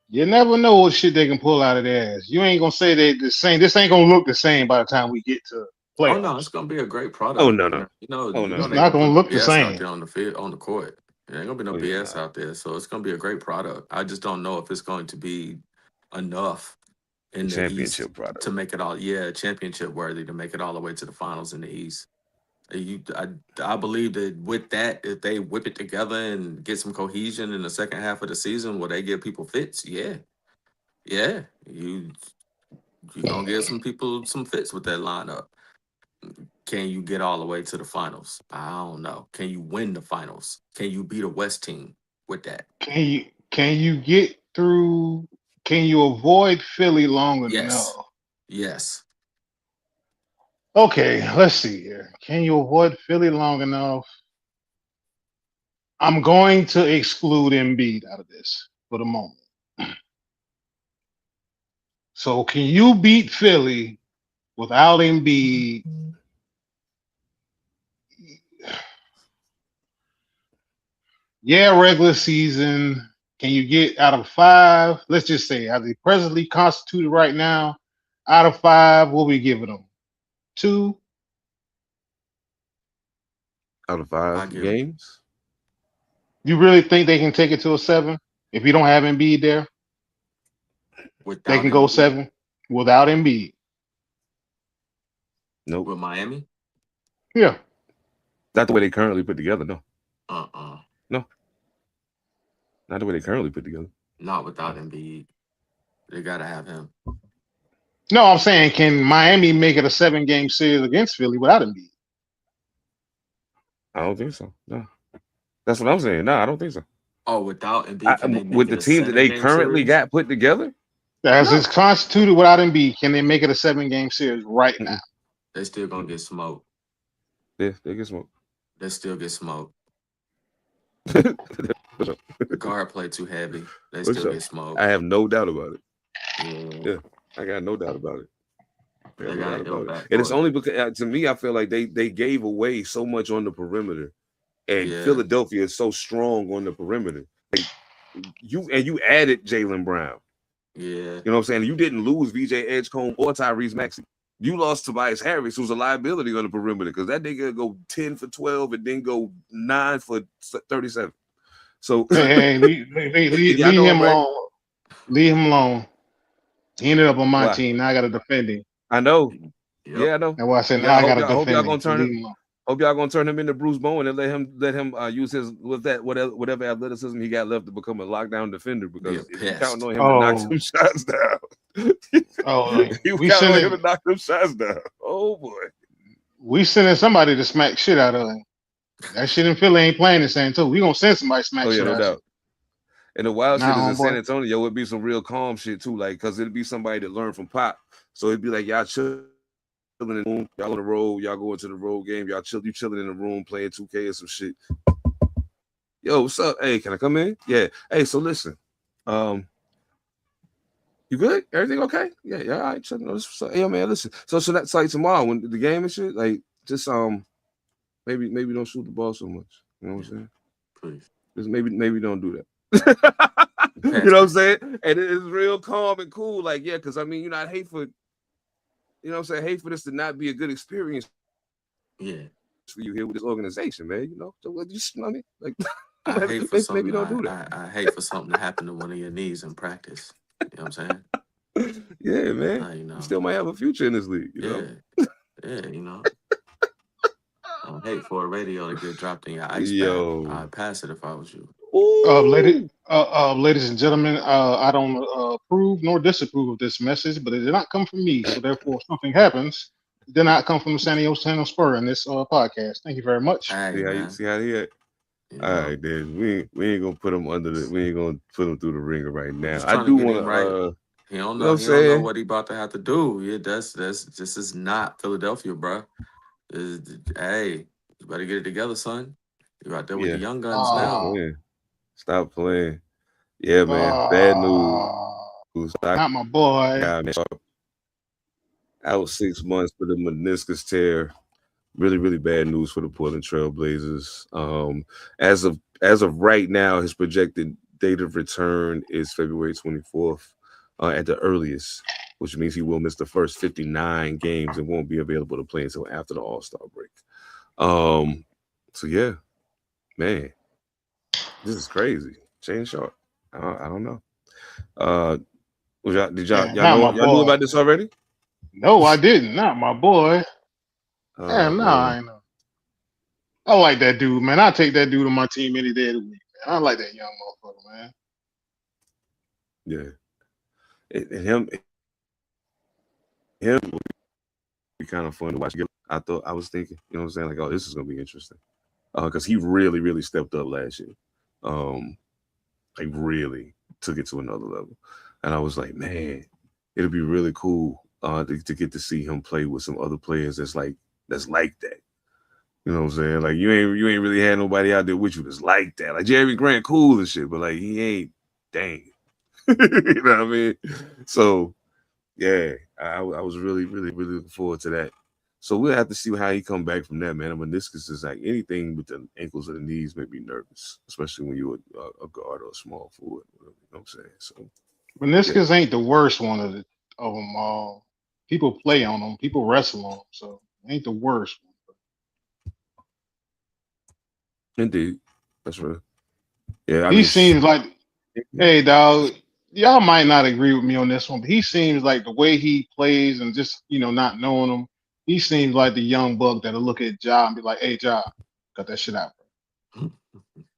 Speaker 6: you never know what shit they can pull out of their ass. You ain't gonna say they the same. This ain't gonna look the same by the time we get to playoffs.
Speaker 7: Oh no, it's gonna be a great product.
Speaker 2: Oh no.
Speaker 6: It's not gonna look the same
Speaker 7: out there on the field, on the court. There ain't gonna be no BS out there, so it's gonna be a great product. I just don't know if it's going to be enough in the East
Speaker 2: product
Speaker 7: to make it all, championship worthy to make it all the way to the finals in the East. I believe that with that, if they whip it together and get some cohesion in the second half of the season, where they give people fits, you gonna give some people some fits with that lineup. Can you get all the way to the finals? I don't know. Can you win the finals? Can you beat a West team with that?
Speaker 6: Can you get through? Can you avoid Philly long enough?
Speaker 7: Yes.
Speaker 6: Okay, let's see here. Can you avoid Philly long enough? I'm going to exclude Embiid out of this for the moment. So can you beat Philly without Embiid? Yeah, regular season. Can you get out of 5? Let's just say, as they presently constituted right now, out of 5, what we giving them? 2?
Speaker 2: Out of 5 games?
Speaker 6: You really think they can take it to a 7 if you don't have Embiid there? They can go 7 without Embiid.
Speaker 2: Nope.
Speaker 7: With Miami?
Speaker 6: Yeah.
Speaker 2: Not the way they currently put together, no.
Speaker 7: No.
Speaker 2: Not the way they currently put together.
Speaker 7: Not without Embiid. They gotta have him.
Speaker 6: No, I'm saying, can Miami make it a 7-game series against Philly without Embiid?
Speaker 2: I don't think so. No. That's what I'm saying. No, I don't think so.
Speaker 7: Oh, without Embiid,
Speaker 2: with the team that they currently got put together?
Speaker 6: As it's constituted without Embiid, can they make it a 7-game series right now?
Speaker 7: They still gonna get smoked.
Speaker 2: Yeah, they get smoked.
Speaker 7: They still get smoked. Guard play too heavy. They still get smoked.
Speaker 2: I have no doubt about it.
Speaker 7: Yeah,
Speaker 2: I got no doubt about it.
Speaker 7: They gotta go back.
Speaker 2: And it's only because, to me, I feel like they gave away so much on the perimeter, and Philadelphia is so strong on the perimeter. Like, you added Jaylen Brown.
Speaker 7: Yeah,
Speaker 2: you know what I'm saying. You didn't lose VJ Edgecombe or Tyrese Maxey. You lost Tobias Harris, who's a liability on the perimeter, because that nigga go 10 for 12 and then go 9 for 37. So
Speaker 6: leave him alone. Leave him alone. He ended up on my team. Now I got to defend him.
Speaker 2: I know. Yep. Yeah, I know.
Speaker 6: That's why I said now I got to defend him.
Speaker 2: Hope y'all gonna turn him into Bruce Bowen and let him use his whatever athleticism he got left to become a lockdown defender, because if you counting on him to knock some shots down. We counting on him to knock them shots down. Oh boy.
Speaker 6: We sending somebody to smack shit out of him. That shit in Philly ain't playing the same too. We gonna send somebody to smack shit out of him.
Speaker 2: And the wild shit is in San Antonio, it'd be some real calm shit too, like, because it'd be somebody that learned from Pop. So it'd be like, y'all chilling in the room, y'all on the road, y'all going to the road game, you chilling in the room playing 2K or some shit. Yo, what's up? Hey, can I come in? Yeah. Hey, so listen, you good? Everything okay? Yeah, all right. So, hey, man, listen. So that's like tomorrow when the game and shit, like, just maybe don't shoot the ball so much. You know what I'm saying?
Speaker 7: Please.
Speaker 2: Just maybe don't do that. You know what I'm saying? And it's real calm and cool, like, yeah, because I mean, you know, I'd hate for, you know what I'm saying, hate for this to not be a good experience.
Speaker 7: Yeah.
Speaker 2: For you here with this organization, man. You know, so just, you know what I mean, like,
Speaker 7: I hate for
Speaker 2: maybe don't do that.
Speaker 7: I hate for something to happen to one of your knees in practice. You know what I'm saying?
Speaker 2: Yeah, man. You know. You still might have a future in this league. You know?
Speaker 7: Yeah, you know. I hate for a radio to get dropped in your ice
Speaker 2: bath.
Speaker 7: I'd pass it if I was you.
Speaker 6: Ladies and gentlemen, I don't approve nor disapprove of this message, but it did not come from me. So therefore, if something happens, it did not come from the San Diego Spur in this podcast. Thank you very much.
Speaker 7: Hey,
Speaker 2: see how he at? All right, then we ain't gonna put him we ain't gonna put him through the ringer right now. I do want to.
Speaker 7: He don't know. He don't know what he about to have to do. Yeah, this is not Philadelphia, bro. Hey, you better get it together, son. You're out there with the young guns now.
Speaker 2: Stop playing. Yeah, man. Bad news.
Speaker 6: Not my boy.
Speaker 2: Yeah, man. Out 6 months for the meniscus tear. Really, really bad news for the Portland Trailblazers. As of right now, his projected date of return is February 24th at the earliest, which means he will miss the first 59 games and won't be available to play until after the All-Star break. So yeah, man, this is crazy. Shane Sharp. I don't know.
Speaker 6: Yeah,
Speaker 2: Y'all
Speaker 6: not
Speaker 2: know
Speaker 6: my
Speaker 2: y'all knew
Speaker 6: boy.
Speaker 2: about this already?
Speaker 6: No, I didn't. Not my boy. Damn, no,
Speaker 2: Man,
Speaker 6: I ain't know. I like that dude, man. I take that dude on my team any day of the week. Man. I like that young motherfucker, man.
Speaker 2: yeah. Him would be kind of fun to watch. I was thinking, you know what I'm saying? Like, oh, this is gonna be interesting. Because he really, really stepped up last year. Like really took it to another level. And I was like, man, it'll be really cool to get to see him play with some other players that's like that. You know what I'm saying? Like you ain't really had nobody out there with you that's like that. Like Jeremy Grant, cool and shit, but like he ain't dang. You know what I mean? So yeah, I was really, really, really looking forward to that. So we'll have to see how he come back from that, man. A meniscus is like anything with the ankles or the knees make me nervous, especially when you're a guard or a small forward. You know what I'm saying? So yeah,
Speaker 6: Meniscus ain't the worst one of them all. People play on them. People wrestle on them. So it ain't the worst one.
Speaker 2: indeed, that's real. Yeah, I
Speaker 6: He
Speaker 2: mean,
Speaker 6: seems like, hey, dog, y'all might not agree with me on this one, but he seems like the way he plays and just, not knowing him, he seems like the young buck that'll look at Ja and be like, hey, Ja, cut that shit out, bro.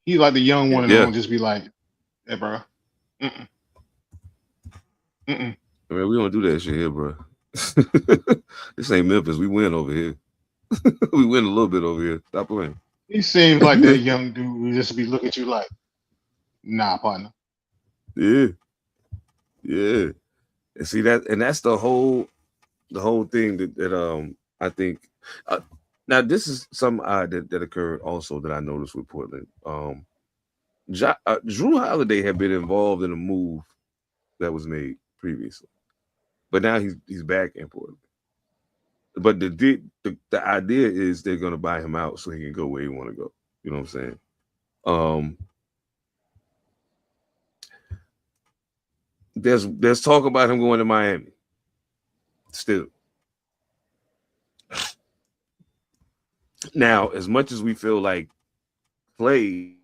Speaker 6: He's like the young one and
Speaker 2: yeah.
Speaker 6: don't just be like, hey, bro. Mm-mm, mm-mm.
Speaker 2: I mean, we don't do that shit here, bro. This ain't Memphis. We win over here. We win a little bit over here. Stop playing.
Speaker 6: He seems like that young dude who just be looking at you like, nah, partner.
Speaker 2: Yeah, yeah. And see that, and that's the whole thing that I think. Uh, now this is something odd that occurred also that I noticed with Portland. Drew Holiday had been involved in a move that was made previously, but now he's back in Portland. But the idea is they're gonna buy him out so he can go where he want to go. You know what I'm saying? Um, there's talk about him going to Miami still. Now, as much as we feel like Clay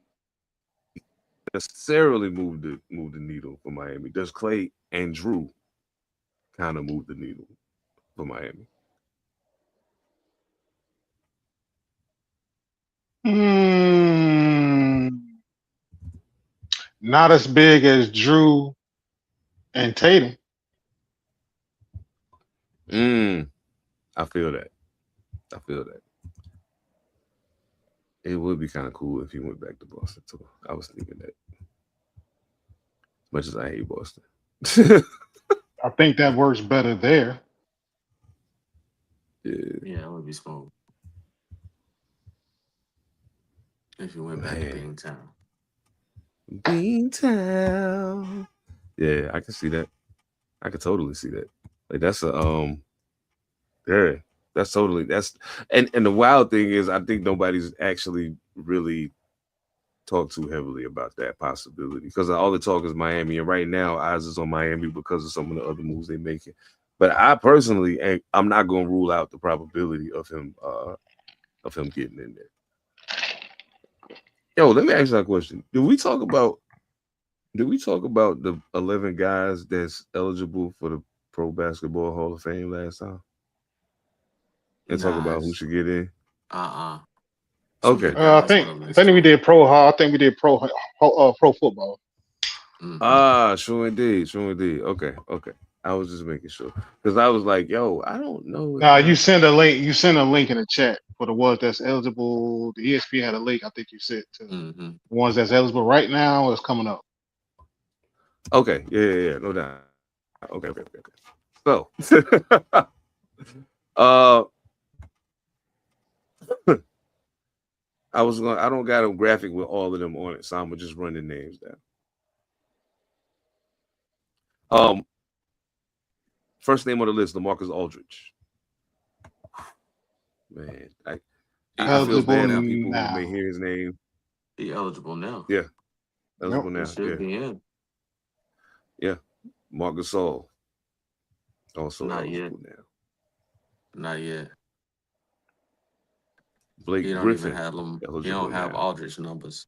Speaker 2: necessarily move the needle for Miami, does Clay and Drew kind of move the needle for Miami?
Speaker 6: Mm, not as big as Drew and Tatum.
Speaker 2: I feel that. I feel that. It would be kind of cool if he went back to Boston too. I was thinking that. As much as I hate Boston.
Speaker 6: I think that works better there.
Speaker 2: Yeah,
Speaker 7: Yeah, that would be smooth. If you went back to
Speaker 2: man.
Speaker 7: Beantown.
Speaker 2: Beantown. Yeah, I can see that. I could totally see that. Like that's a yeah, and the wild thing is I think nobody's actually really talked too heavily about that possibility because all the talk is Miami, and right now eyes is on Miami because of some of the other moves they're making. But I personally, I'm not going to rule out the probability of him getting in there. Yo, let me ask you a question. Did we talk about the 11 guys that's eligible for the Pro Basketball Hall of Fame last time? And talk
Speaker 7: Nah,
Speaker 2: about who should get in?
Speaker 7: some of the
Speaker 2: Okay.
Speaker 6: I
Speaker 7: guys on
Speaker 6: think
Speaker 7: the
Speaker 6: I
Speaker 7: list
Speaker 6: think we
Speaker 7: are.
Speaker 6: did I think we did pro football.
Speaker 7: Mm-hmm.
Speaker 2: Sure indeed. Sure indeed. Okay. Okay. I was just making sure. Because I was like, yo, I don't know if
Speaker 6: Now
Speaker 2: I
Speaker 6: you send a link. You send a link in the chat for the ones that's eligible. The ESPN had a link. I think you said to the
Speaker 7: Mm-hmm.
Speaker 6: ones that's eligible right now is coming up.
Speaker 2: okay. Yeah, no doubt. Okay. So uh I don't got a graphic with all of them on it, so I'm gonna just run the names down. First name on the list, LaMarcus Aldridge. Man, I feel
Speaker 6: Eligible
Speaker 2: bad for people who
Speaker 6: now.
Speaker 2: may hear his name.
Speaker 7: He eligible now.
Speaker 2: Yeah,
Speaker 6: Yep.
Speaker 2: eligible
Speaker 7: He
Speaker 2: now.
Speaker 7: should
Speaker 2: Yeah,
Speaker 7: be in.
Speaker 2: yeah. Marc Gasol also
Speaker 7: Not yet.
Speaker 2: eligible now.
Speaker 7: Not yet.
Speaker 2: Blake
Speaker 7: He don't even
Speaker 2: Griffin
Speaker 7: have them. He
Speaker 2: eligible
Speaker 7: don't have
Speaker 2: now.
Speaker 7: Aldridge numbers.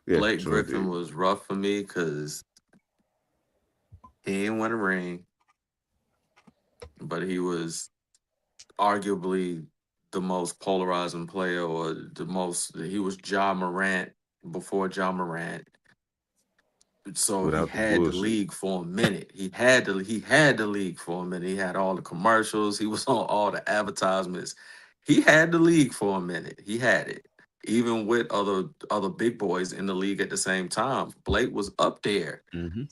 Speaker 2: Yeah,
Speaker 7: Blake
Speaker 2: sure
Speaker 7: Griffin
Speaker 2: did.
Speaker 7: was rough for me because he didn't win a ring, but he was arguably the most polarizing player, or the most. He was Ja Morant before Ja Morant. So he
Speaker 2: Without the
Speaker 7: had the
Speaker 2: bullshit.
Speaker 7: league for a minute. He had the league for a minute. He had all the commercials. He was on all the advertisements. He had the league for a minute. He had it. Even with other big boys in the league at the same time. Blake was up there,
Speaker 2: Mm-hmm.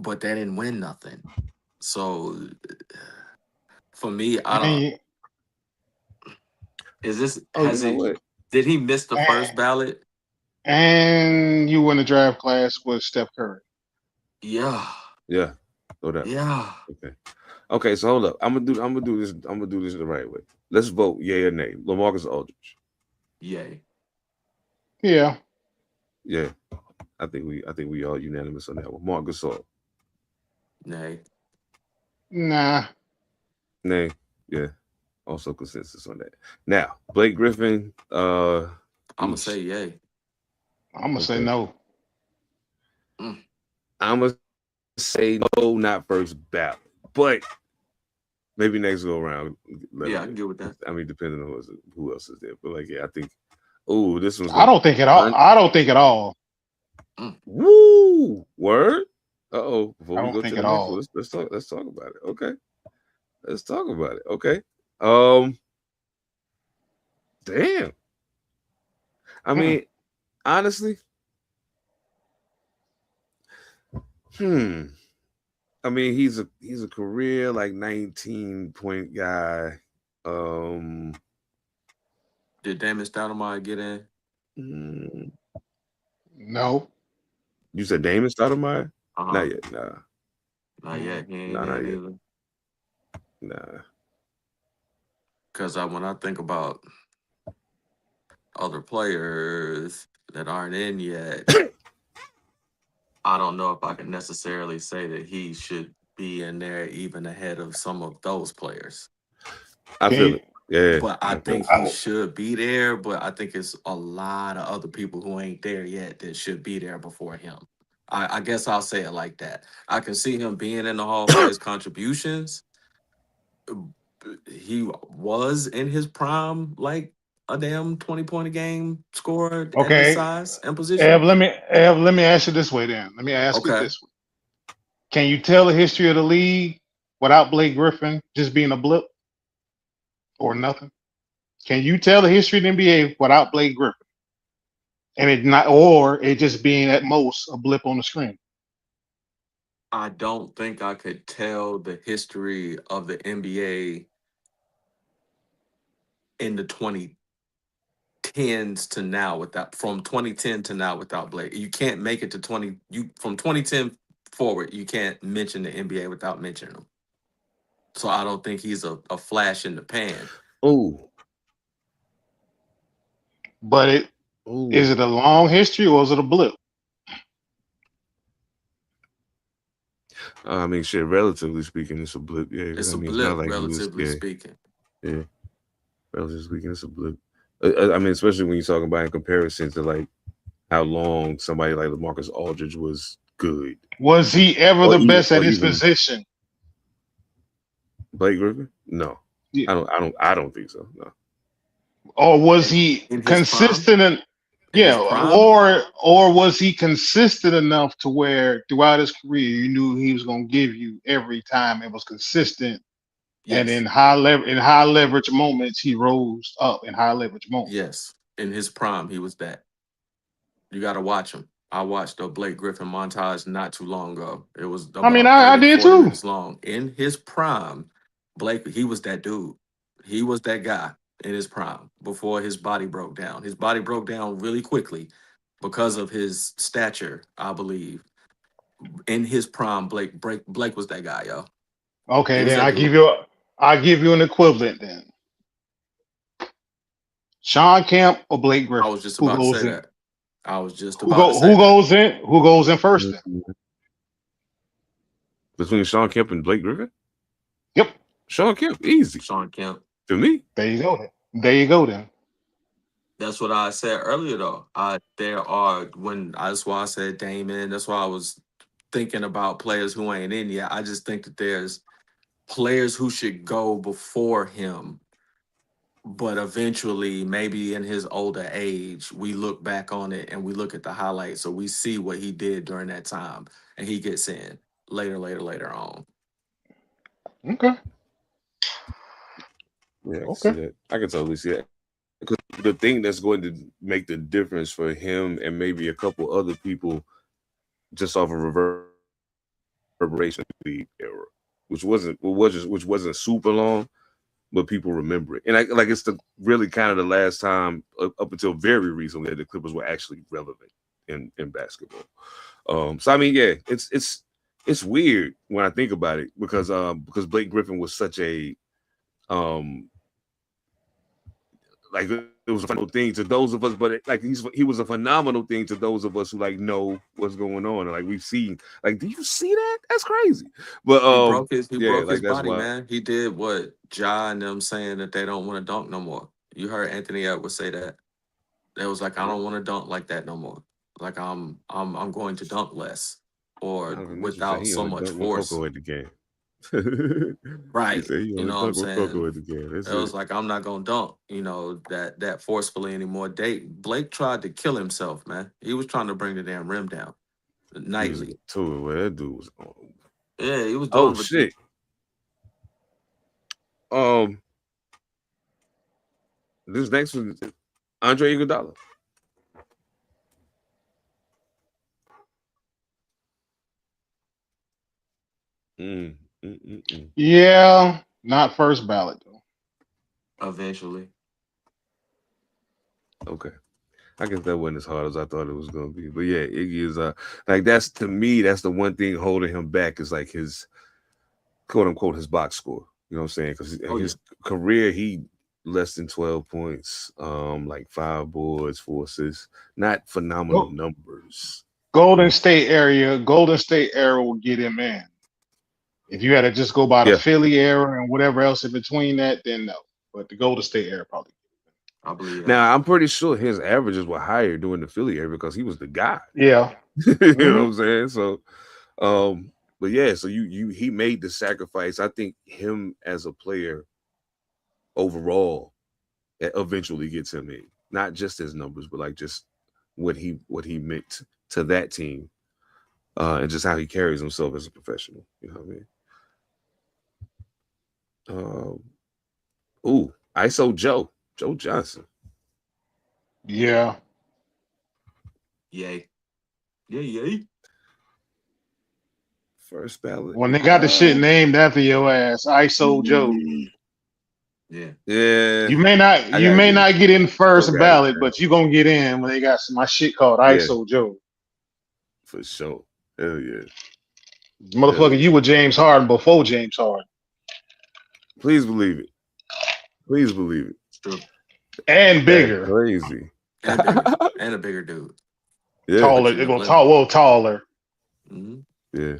Speaker 7: but they didn't win nothing. So for me, I don't.
Speaker 6: And,
Speaker 7: Is this
Speaker 2: Oh, you
Speaker 7: has
Speaker 2: know
Speaker 7: it?
Speaker 2: what?
Speaker 7: Did he miss the
Speaker 6: and,
Speaker 7: first ballot?
Speaker 6: and you win the draft class with Steph Curry.
Speaker 7: Yeah,
Speaker 2: Yeah. No doubt.
Speaker 7: yeah.
Speaker 2: Okay. Okay, so hold up. I'm gonna do this the right way. Let's vote yay or nay. LaMarcus Aldridge.
Speaker 7: Yay.
Speaker 6: Yeah.
Speaker 2: Yeah. I think we all unanimous on that one. Marc Gasol.
Speaker 7: Nay.
Speaker 6: Nah.
Speaker 2: Nay. Yeah. Also consensus on that. Now, Blake Griffin,
Speaker 7: I'm gonna
Speaker 2: East.
Speaker 7: say yay.
Speaker 6: I'm gonna say
Speaker 2: Okay.
Speaker 6: no.
Speaker 2: I'm gonna say no, not first ballot, but maybe next go around.
Speaker 7: Yeah, I can get with that.
Speaker 2: I mean, depending on who else is there, but like, yeah, I think. Oh, this one's.
Speaker 6: I don't think at all. I don't think at all.
Speaker 2: Woo! Word. Uh-oh. Before
Speaker 6: I
Speaker 2: we
Speaker 6: don't
Speaker 2: go
Speaker 6: think
Speaker 2: to the
Speaker 6: at
Speaker 2: next
Speaker 6: all.
Speaker 2: one, let's talk about it. Okay. Let's talk about it. Okay. Damn. I mean, honestly. I mean, he's a career like 19-point guy.
Speaker 7: Did Damon Stoudemire get in?
Speaker 6: No.
Speaker 2: You said Damon Stoudemire?
Speaker 7: Uh-huh.
Speaker 2: Not yet. Nah.
Speaker 7: Not yet. He ain't
Speaker 2: Nah, not
Speaker 7: in
Speaker 2: yet.
Speaker 7: either.
Speaker 2: Nah.
Speaker 7: Because when I think about other players that aren't in yet, I don't know if I can necessarily say that he should be in there even ahead of some of those players.
Speaker 2: I feel it. Yeah.
Speaker 7: But I think he should be there, but I think it's a lot of other people who ain't there yet that should be there before him. I guess I'll say it like that. I can see him being in the Hall for his contributions. He was in his prime, like a damn 20-point a game scorer at his
Speaker 6: Okay.
Speaker 7: size and position.
Speaker 6: Ev, let me ask you this way then. Let me ask you
Speaker 7: Okay.
Speaker 6: this way. Can you tell the history of the league without Blake Griffin just being a blip or nothing? Can you tell the history of the NBA without Blake Griffin? And it just being at most a blip on the screen.
Speaker 7: I don't think I could tell the history of the NBA in the 2010s to now from 2010 to now without Blake. You can't make it to from 2010 forward, you can't mention the NBA without mentioning him. So I don't think he's a flash in the pan.
Speaker 2: Oh.
Speaker 6: But is it a long history or is it a blip?
Speaker 2: I mean, shit, relatively speaking, it's a blip. Yeah.
Speaker 7: It's a
Speaker 2: mean,
Speaker 7: blip,
Speaker 2: it's not like
Speaker 7: relatively speaking.
Speaker 2: Yeah. Relatively speaking, it's a blip. I mean, especially when you're talking about in comparison to like how long somebody like LaMarcus Aldridge was good.
Speaker 6: Was he ever the best at his position?
Speaker 2: Blake Griffin? No. Yeah. I don't think so. No.
Speaker 6: Or was he consistent? Or was he consistent enough to where throughout his career you knew he was going to give you every time it was consistent? Yes. And in high leverage moments, he rose up in high leverage moments.
Speaker 7: Yes, in his prime, he was that. You got to watch him. I watched a Blake Griffin montage not too long ago. It was about
Speaker 6: I did
Speaker 7: 40
Speaker 6: too.
Speaker 7: minutes long. In his prime, Blake, he was that dude. He was that guy in his prime before his body broke down. His body broke down really quickly because of his stature, I believe. in his prime, Blake was that guy, yo.
Speaker 6: Okay,
Speaker 7: He was
Speaker 6: then
Speaker 7: that
Speaker 6: I
Speaker 7: dude.
Speaker 6: give you an equivalent then. Sean Kemp or Blake
Speaker 7: I
Speaker 6: Griffin?
Speaker 7: was just
Speaker 6: Who
Speaker 7: about to
Speaker 6: goes
Speaker 7: say
Speaker 6: in?
Speaker 7: that. I was just about to say
Speaker 6: Who
Speaker 7: that.
Speaker 6: goes in? Who goes in first then?
Speaker 2: Between Sean Kemp and Blake Griffin?
Speaker 6: Yep.
Speaker 2: Sean Kemp, easy.
Speaker 7: Sean Kemp.
Speaker 2: To me.
Speaker 6: There you go then. There you go then.
Speaker 7: That's what I said earlier, though. That's why I said Damon. That's why I was thinking about players who ain't in yet. I just think that there's players who should go before him, but eventually, maybe in his older age, we look back on it and we look at the highlights, so we see what he did during that time, and he gets in later on.
Speaker 6: Okay.
Speaker 2: Yeah, I can see
Speaker 6: Okay.
Speaker 2: that. I can totally see that. Because the thing that's going to make the difference for him and maybe a couple other people just off of reverberation of the era, which wasn't super long, but people remember it. And it's really kind of the last time up until very recently that the Clippers were actually relevant in basketball. So I mean, yeah, it's weird when I think about it because Blake Griffin was such a it was a phenomenal thing to those of us, but he was a phenomenal thing to those of us who know what's going on and we've seen. Do you see that? That's crazy. But
Speaker 7: He broke his
Speaker 2: that's
Speaker 7: body,
Speaker 2: why.
Speaker 7: man. He did what Ja and them saying that they don't want to dunk no more. You heard Anthony Edwards say that. They was like, I don't want to dunk like that no more. Like I'm going to dunk less or without
Speaker 2: He
Speaker 7: so
Speaker 2: only
Speaker 7: much
Speaker 2: dunked with
Speaker 7: force.
Speaker 2: Coco at the game. He
Speaker 7: Right.
Speaker 2: said he
Speaker 7: You
Speaker 2: only
Speaker 7: know what I'm
Speaker 2: dunked with Coco
Speaker 7: saying?
Speaker 2: at the game. That's
Speaker 7: It was
Speaker 2: it.
Speaker 7: like I'm not gonna dunk, that forcefully anymore. Blake tried to kill himself, man. He was trying to bring the damn rim down
Speaker 2: He was
Speaker 7: nightly.
Speaker 2: to it where that dude was on.
Speaker 7: Yeah, he was
Speaker 2: Oh
Speaker 7: doing
Speaker 2: shit. This next one, Andre Iguodala.
Speaker 6: Yeah, not first ballot though.
Speaker 7: eventually.
Speaker 2: Okay. I guess that wasn't as hard as I thought it was gonna be. But yeah, Iggy is that's to me, that's the one thing holding him back is his quote unquote his box score. You know what I'm saying? Because his career, he less than 12 points, 5 boards, 4 assists, not phenomenal numbers.
Speaker 6: Golden State era will get him in. If you had to just go by the Philly era and whatever else in between that, then no. But the Golden State era probably.
Speaker 7: I believe that.
Speaker 2: Now I'm pretty sure his averages were higher during the Philly era because he was the guy.
Speaker 6: Yeah.
Speaker 2: You know what I'm saying? So but yeah, so he made the sacrifice. I think him as a player overall eventually gets him in. Not just his numbers, but just what he meant to that team. And just how he carries himself as a professional. You know what I mean? ISO Joe Johnson.
Speaker 6: Yeah.
Speaker 7: Yay. Yay.
Speaker 2: First ballot.
Speaker 6: When they got the shit named after your ass, ISO Joe.
Speaker 7: Yeah.
Speaker 6: You may not get in first ballot, but you gonna get in when they got my shit called ISO Joe.
Speaker 2: For sure. Hell yeah.
Speaker 6: Motherfucker, you were James Harden before James Harden.
Speaker 2: Please believe it. Please believe it.
Speaker 7: It's true.
Speaker 6: And bigger.
Speaker 2: That's crazy.
Speaker 7: And a bigger dude.
Speaker 2: Yeah.
Speaker 6: Taller. They're gonna talk taller.
Speaker 7: Mm-hmm.
Speaker 2: Yeah.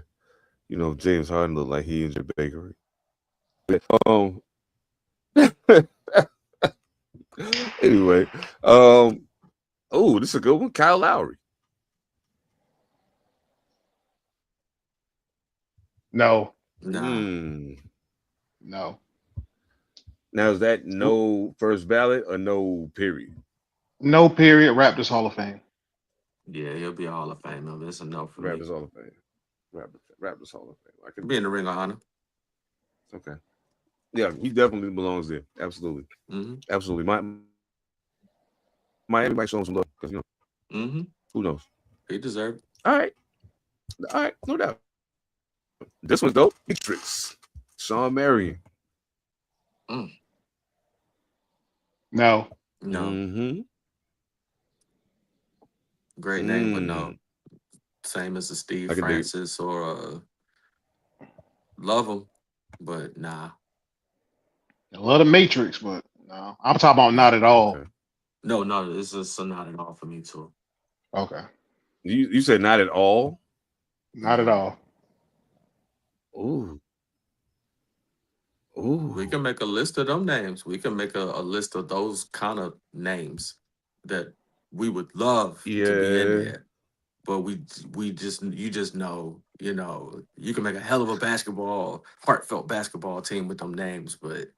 Speaker 2: You know, James Harden looked like he injured Bakery. Anyway, this is a good one. Kyle Lowry.
Speaker 6: No.
Speaker 7: Nah.
Speaker 6: No.
Speaker 2: Now is that no first ballot or no period?
Speaker 6: No period. Raptors Hall of Fame.
Speaker 7: Yeah, he'll be a Hall of Fame. That's enough for
Speaker 2: Raptors
Speaker 7: me.
Speaker 2: Hall of Fame. Raptors Hall of Fame. I can
Speaker 7: be in the Ring of Honor.
Speaker 2: Okay. Yeah, he definitely belongs there. Absolutely.
Speaker 7: Mm-hmm.
Speaker 2: Absolutely. Miami might show him some love because who knows?
Speaker 7: He deserved it.
Speaker 2: All right, no doubt. This one's dope. Matrix. Sean Marion.
Speaker 6: No.
Speaker 7: Great name, but no. Same as a Steve
Speaker 2: I can dig it.
Speaker 7: Francis or love him, but nah.
Speaker 6: I love the Matrix, but no, I'm talking about not at all.
Speaker 2: Okay.
Speaker 7: No, it's just a not at all for me too.
Speaker 6: Okay,
Speaker 2: You said not at all?
Speaker 6: not at
Speaker 7: No.
Speaker 6: all.
Speaker 2: Ooh.
Speaker 7: We
Speaker 2: Ooh.
Speaker 7: can make a list of them names. We can make a list of those kind of names that we would love to be in
Speaker 2: Yeah.
Speaker 7: there. But you just know, you can make a hell of a heartfelt basketball team with them names, but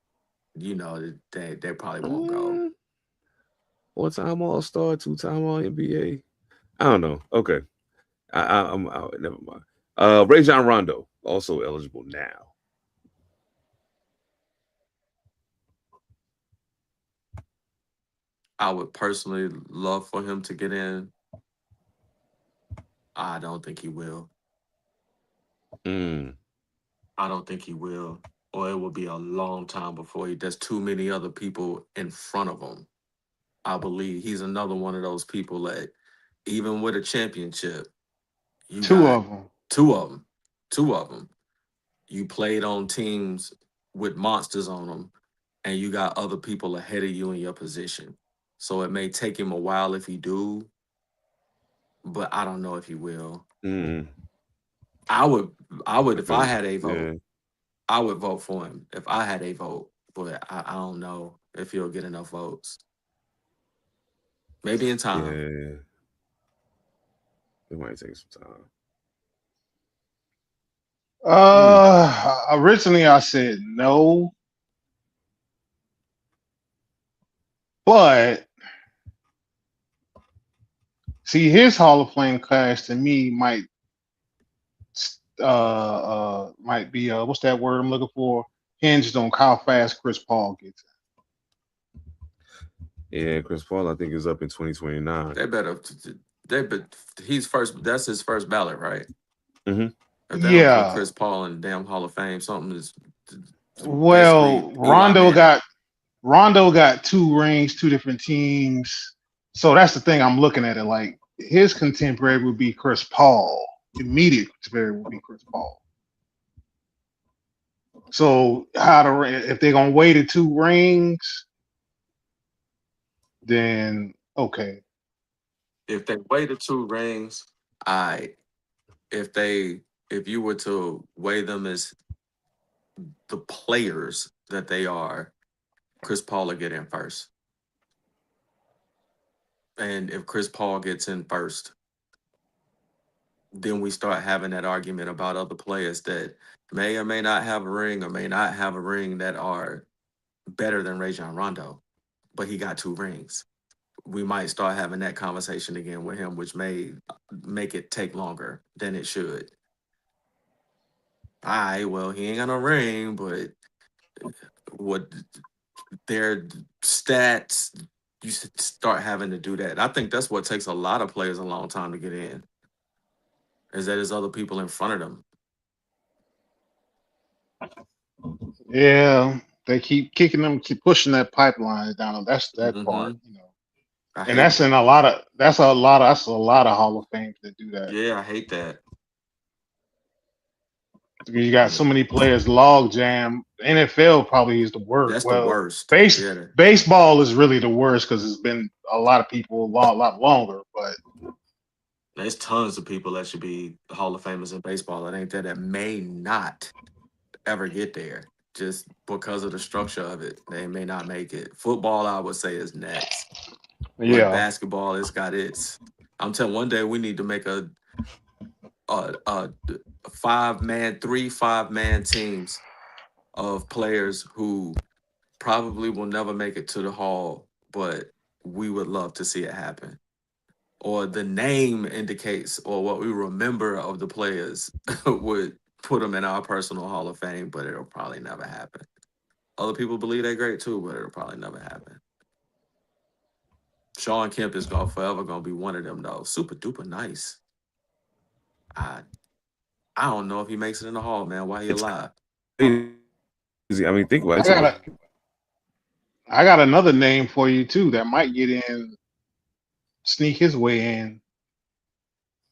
Speaker 7: they probably won't go.
Speaker 2: Mm, 4-time All-Star, 2-time All NBA. I don't know. Okay. I'm out. Never mind. Rajon Rondo, also eligible now.
Speaker 7: I would personally love for him to get in. I don't think he will.
Speaker 2: Mm.
Speaker 7: I don't think he will. Or it will be a long time before there's too many other people in front of him. I believe he's another one of those people that even with a championship, you
Speaker 6: Two
Speaker 7: got
Speaker 6: of them.
Speaker 7: two of them. Two of them. You played on teams with monsters on them, and you got other people ahead of you in your position. So it may take him a while if he do, but I don't know if he will.
Speaker 2: Mm.
Speaker 7: I would
Speaker 2: I
Speaker 7: if I
Speaker 2: feel
Speaker 7: had a
Speaker 2: yeah.
Speaker 7: vote, I would vote for him if I had a vote, but I don't know if he'll get enough votes. Maybe in time.
Speaker 2: Yeah. It might take some time.
Speaker 6: Originally I said no, but see his Hall of Fame class to me might be what's that word I'm looking for? Hinged on how fast Chris Paul gets.
Speaker 2: Yeah, Chris Paul, I think, is up in 2029.
Speaker 7: They better he's first, that's his first ballot, right?
Speaker 2: Mm-hmm.
Speaker 7: If they don't put
Speaker 6: Yeah.
Speaker 7: Chris Paul in the damn Hall of Fame, something is basically
Speaker 6: Well,
Speaker 7: Eli Manning.
Speaker 6: Rondo got 2 rings, 2 different teams. So that's the thing I'm looking at it like his contemporary would be Chris Paul. Immediate contemporary would be Chris Paul. So if they're gonna wait at 2 rings, then okay.
Speaker 7: If they waited 2 rings, I if you were to weigh them as the players that they are, Chris Paul will get in first. And if Chris Paul gets in first, then we start having that argument about other players that may or may not have a ring or may not have a ring that are better than Rajon Rondo, but he got 2 rings. We might start having that conversation again with him, which may make it take longer than it should. All right, well, he ain't got no ring, but what their stats, you should start having to do that. I think that's what takes a lot of players a long time to get in, is that there's other people in front of them.
Speaker 6: Yeah, they keep kicking them, keep pushing that pipeline down. That's that part,
Speaker 7: I
Speaker 6: And
Speaker 7: hate
Speaker 6: that's
Speaker 7: that.
Speaker 6: in a lot of that's a lot of Hall of Fames that do that.
Speaker 7: Yeah, I hate that.
Speaker 6: Because you got so many players log jam. NFL probably is the worst.
Speaker 7: That's the
Speaker 6: Well,
Speaker 7: worst. Yeah.
Speaker 6: baseball is really the worst because it's been a lot of people a lot longer. But
Speaker 7: There's tons of people that should be Hall of Famers in baseball that ain't there that may not ever get there just because of the structure of it. They may not make it. Football, I would say, is next. But
Speaker 6: yeah,
Speaker 7: basketball, it's got its. I'm telling one day we need to make a 5-man, 5-man teams of players who probably will never make it to the hall, but we would love to see it happen. Or the name indicates, or what we remember of the players would put them in our personal Hall of Fame, but it'll probably never happen. Other people believe they're great too, but it'll probably never happen. Sean Kemp is forever gonna be one of them though. Super duper nice. I don't know if he makes it in the hall, man. Why he
Speaker 2: It's
Speaker 7: alive?
Speaker 2: crazy. I mean, think about it.
Speaker 6: I got another name for you too that might get in, sneak his way in.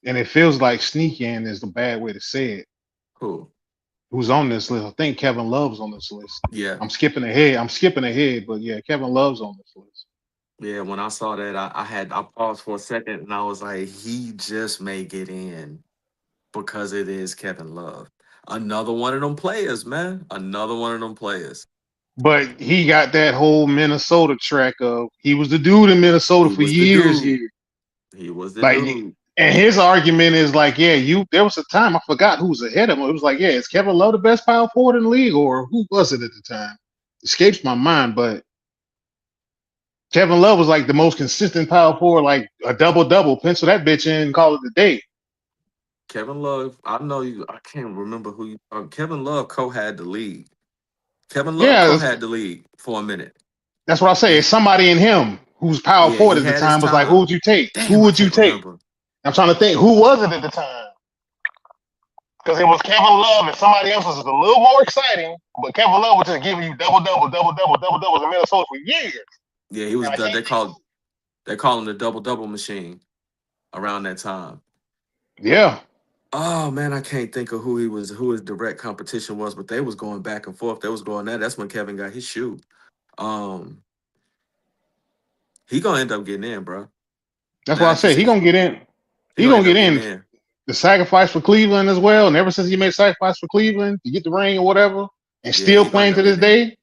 Speaker 6: and it feels like sneak in is the bad way to say it.
Speaker 7: Who?
Speaker 6: Who's on this list? I think Kevin Love's on this list.
Speaker 7: Yeah.
Speaker 6: I'm skipping ahead, but yeah, Kevin Love's on this list.
Speaker 7: Yeah, when I saw that, I paused for a second and I was like, he just may get in because it is Kevin Love. Another one of them players, man. Another one of them players.
Speaker 6: But he got that whole Minnesota track of he was the dude in Minnesota
Speaker 7: He
Speaker 6: for
Speaker 7: was the
Speaker 6: years
Speaker 7: dude.
Speaker 6: here.
Speaker 7: He was the
Speaker 6: Like,
Speaker 7: dude.
Speaker 6: and his argument is like, yeah, there was a time I forgot who was ahead of him. It was like, yeah, is Kevin Love the best power forward in the league, or who was it at the time? Escapes my mind, but Kevin Love was like the most consistent power forward, like a double, pencil that bitch in, and call it a day.
Speaker 7: Kevin Love, I know you. I can't remember who you. Kevin Love co-had the league. Kevin Love
Speaker 6: Yeah,
Speaker 7: co-had the league for a minute.
Speaker 6: that's what I say. It's somebody in him who's power
Speaker 7: Yeah,
Speaker 6: forward
Speaker 7: he
Speaker 6: at the
Speaker 7: had his
Speaker 6: time was like, who
Speaker 7: time.
Speaker 6: would you take?
Speaker 7: Damn,
Speaker 6: Who
Speaker 7: I
Speaker 6: would you
Speaker 7: can't
Speaker 6: take?
Speaker 7: remember.
Speaker 6: I'm trying to think, who was it at the time? Because it was Kevin Love and somebody else was a little more exciting, but Kevin Love was just giving you double doubles in Minnesota for years.
Speaker 7: Yeah, he was.
Speaker 6: Like,
Speaker 7: They call him the double machine around that time.
Speaker 6: yeah.
Speaker 7: Oh man, I can't think of who his direct competition was, but they was going back and forth. They was going there. That's when Kevin got his shoe. He gonna end up getting in, bro.
Speaker 6: That's why I say he gonna get in.
Speaker 7: He
Speaker 6: He
Speaker 7: gonna
Speaker 6: gonna
Speaker 7: end up
Speaker 6: get
Speaker 7: getting
Speaker 6: in.
Speaker 7: in.
Speaker 6: The sacrifice for Cleveland as well, and ever since he made sacrifice for Cleveland to get the ring or whatever, and
Speaker 7: Yeah,
Speaker 6: still
Speaker 7: he gonna
Speaker 6: playing
Speaker 7: end
Speaker 6: to
Speaker 7: up
Speaker 6: this
Speaker 7: getting in.
Speaker 6: day,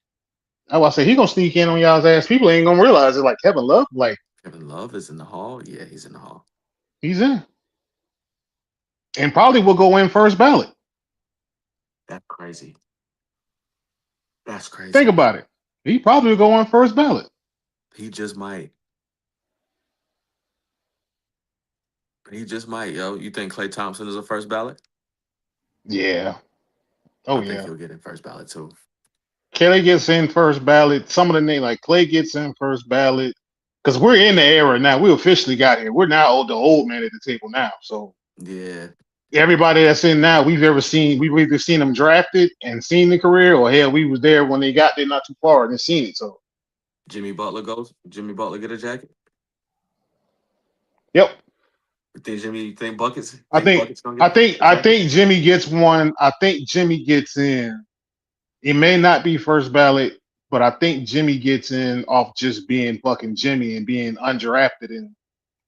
Speaker 6: I was say he gonna sneak in on y'all's ass. People ain't gonna realize it. Like Kevin Love, like
Speaker 7: Kevin Love is in the hall. Yeah, he's in the hall.
Speaker 6: he's in, and probably will go in first ballot.
Speaker 7: That's crazy. That's crazy.
Speaker 6: Think about it. He probably will go on first ballot.
Speaker 7: He just might. He just might, yo. You think Klay Thompson is a first ballot?
Speaker 6: Yeah.
Speaker 7: I think he'll get in first ballot too.
Speaker 6: Kelly gets in first ballot. Some of the name like Clay gets in first ballot because we're in the era now. We officially got here. We're now the old man at the table now. So
Speaker 7: yeah,
Speaker 6: everybody that's in now, we've either seen them drafted and seen the career, or hell, we was there when they got there not too far and seen it. So
Speaker 7: Jimmy Butler get a jacket?
Speaker 6: yep.
Speaker 7: You think Buckets?
Speaker 6: I think Jimmy gets one. I think Jimmy gets in. It may not be first ballot, but I think Jimmy gets in off just being fucking Jimmy and being undrafted and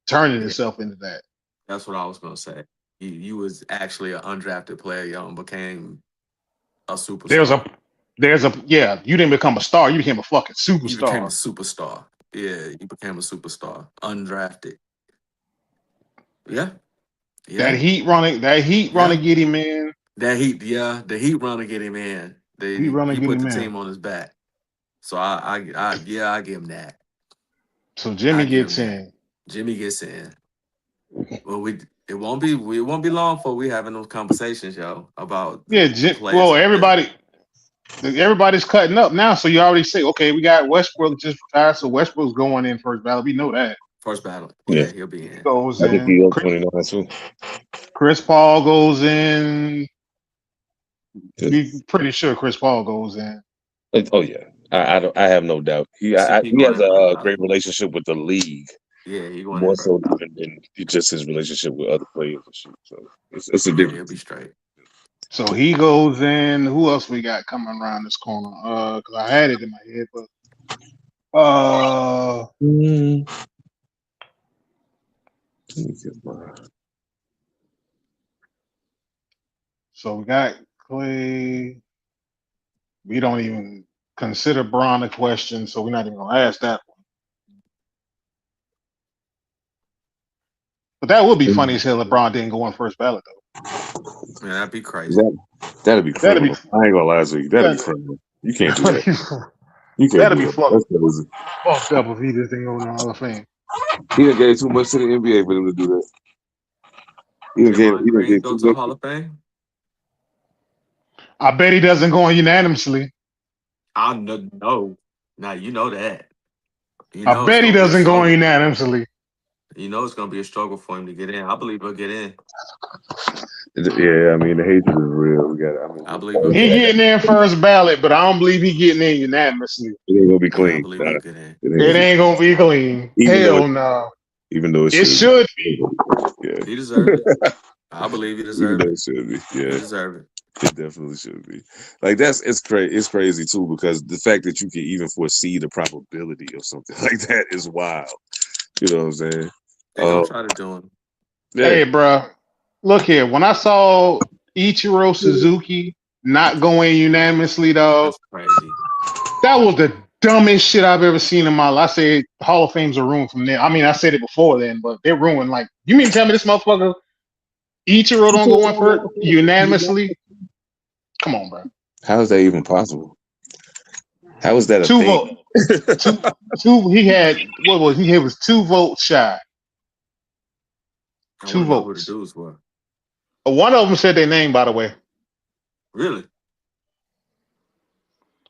Speaker 6: turning himself into that.
Speaker 7: That's what I was gonna say. You was actually an undrafted player, yo, and became a superstar.
Speaker 6: You didn't become a star, you became a fucking superstar.
Speaker 7: You became a superstar. Yeah, you became a superstar. Undrafted. Yeah.
Speaker 6: That heat running get him in.
Speaker 7: The heat runner get him in. He put the team on his back. So I give him that.
Speaker 6: So Jimmy gets in.
Speaker 7: Jimmy gets in. Well, it won't be long before we having those conversations, yo, about
Speaker 6: everybody's cutting up now. So you already say, okay, we got Westbrook just retired, so Westbrook's going in first ballot. We know that.
Speaker 7: First ballot. Yeah, he'll be in.
Speaker 6: Goes
Speaker 2: I think
Speaker 6: in.
Speaker 2: he'll 29 too.
Speaker 6: Chris Paul goes in. We're pretty sure Chris Paul goes in.
Speaker 2: Oh yeah, I have no doubt. He has a great relationship with the league.
Speaker 7: Yeah, he going
Speaker 2: more so than just his relationship with other players and shit. So it's a difference.
Speaker 7: He'll be straight.
Speaker 6: So he goes in. Who else we got coming around this corner? Because I had it in my head, but so we got Clay. We don't even consider Bron a question, so we're not even gonna ask that one. But that would be funny as hell if Bron didn't go on first ballot though.
Speaker 7: Man, that'd be crazy.
Speaker 2: That'd be criminal. I ain't gonna lie to you. That'd be criminal. You can't do that. You can't.
Speaker 6: That'd be fucked
Speaker 2: up
Speaker 6: if he just didn't go in the Hall of Fame.
Speaker 2: He done gave too much to the NBA for him to do that. He done gave
Speaker 7: go to the Hall of Fame.
Speaker 6: I bet he doesn't go in unanimously.
Speaker 7: I know. Now you know that.
Speaker 6: I bet he doesn't go in unanimously.
Speaker 7: You know it's gonna be a struggle for him to get in. I believe he'll get in.
Speaker 2: Yeah, I mean the hatred is real.
Speaker 7: I believe
Speaker 6: he getting in first ballot, but I don't believe he getting in unanimously.
Speaker 2: It ain't gonna be clean.
Speaker 7: I believe he'll get in.
Speaker 6: It ain't gonna be clean. Hell no.
Speaker 2: even though it
Speaker 6: It
Speaker 2: should
Speaker 6: should
Speaker 2: be. Yeah.
Speaker 7: He deserved it. I believe he
Speaker 2: Even
Speaker 7: deserved
Speaker 2: though
Speaker 7: it.
Speaker 2: it should be.
Speaker 7: He
Speaker 2: Yeah.
Speaker 7: deserved it.
Speaker 2: It definitely should be. Like it's crazy. It's crazy too because the fact that you can even foresee the probability of something like that is wild. You know what I'm saying?
Speaker 7: They gonna try to do him.
Speaker 2: Yeah.
Speaker 6: Hey, bro, look here. When I saw Ichiro Suzuki not going unanimously, dog,
Speaker 7: That's crazy.
Speaker 6: that was the dumbest shit I've ever seen in my life. I said Hall of Fames are ruined from there. I mean, I said it before then, but they're ruined. Like, you mean to tell me this motherfucker Ichiro don't go in for unanimously? Come on, bro.
Speaker 2: How is that even possible? How is that a
Speaker 6: Two
Speaker 2: thing?
Speaker 6: votes. Two. He had what was he? He was 2 votes shy.
Speaker 7: I
Speaker 6: 2
Speaker 7: want to know who the
Speaker 6: votes.
Speaker 7: dudes were.
Speaker 6: One of them said their name, by the way.
Speaker 7: Really?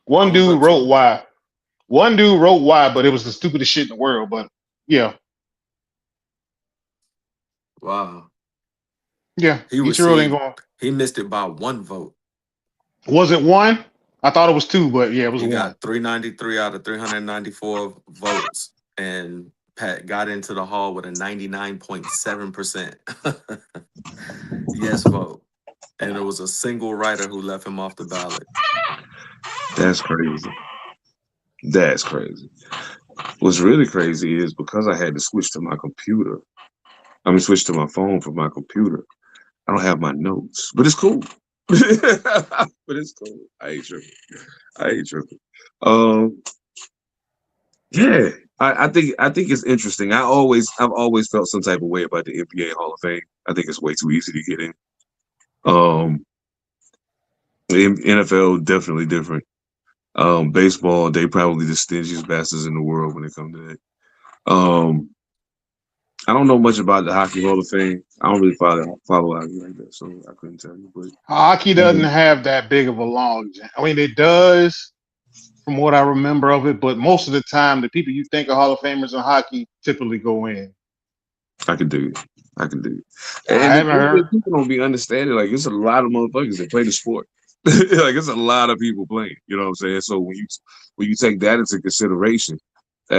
Speaker 6: One
Speaker 7: I'll look
Speaker 6: dude
Speaker 7: up to
Speaker 6: wrote
Speaker 7: him.
Speaker 6: why. One dude wrote why, but it was the stupidest shit in the world. But yeah,
Speaker 7: Wow.
Speaker 6: yeah.
Speaker 7: He
Speaker 6: Ichiro ain't
Speaker 7: received.
Speaker 6: going.
Speaker 7: He missed it by 1 vote.
Speaker 6: Was it 1? I thought it was 2, but yeah, it was
Speaker 7: He
Speaker 6: 1.
Speaker 7: got 393 out of 394 votes, and Pat got into the hall with a 99.7% yes vote. And there was a single writer who left him off the ballot.
Speaker 2: That's crazy. That's crazy. What's really crazy is because I had to switch to my computer. I mean, switch to my phone from my computer. I don't have my notes, but it's cool. But it's cool. I ain't tripping. I ain't tripping. Um, yeah, I think it's interesting. I've always felt some type of way about the NBA Hall of Fame. I think it's way too easy to get in. Um, the NFL definitely different. Baseball, they probably the stingiest bastards in the world when it comes to that. I don't know much about the Hockey Hall of Fame. I don't really follow hockey like that, so I couldn't tell you. But
Speaker 6: Hockey doesn't have that big of a long. I mean, it does, from what I remember of it, but most of the time, the people you think are Hall of Famers in hockey typically go in.
Speaker 2: I can do it. I can do it.
Speaker 6: I
Speaker 2: And the
Speaker 6: haven't
Speaker 2: thing is,
Speaker 6: heard.
Speaker 2: people don't be understanding. Like, it's a lot of motherfuckers that play the sport. Like, it's a lot of people playing. You know what I'm saying? So when you take that into consideration,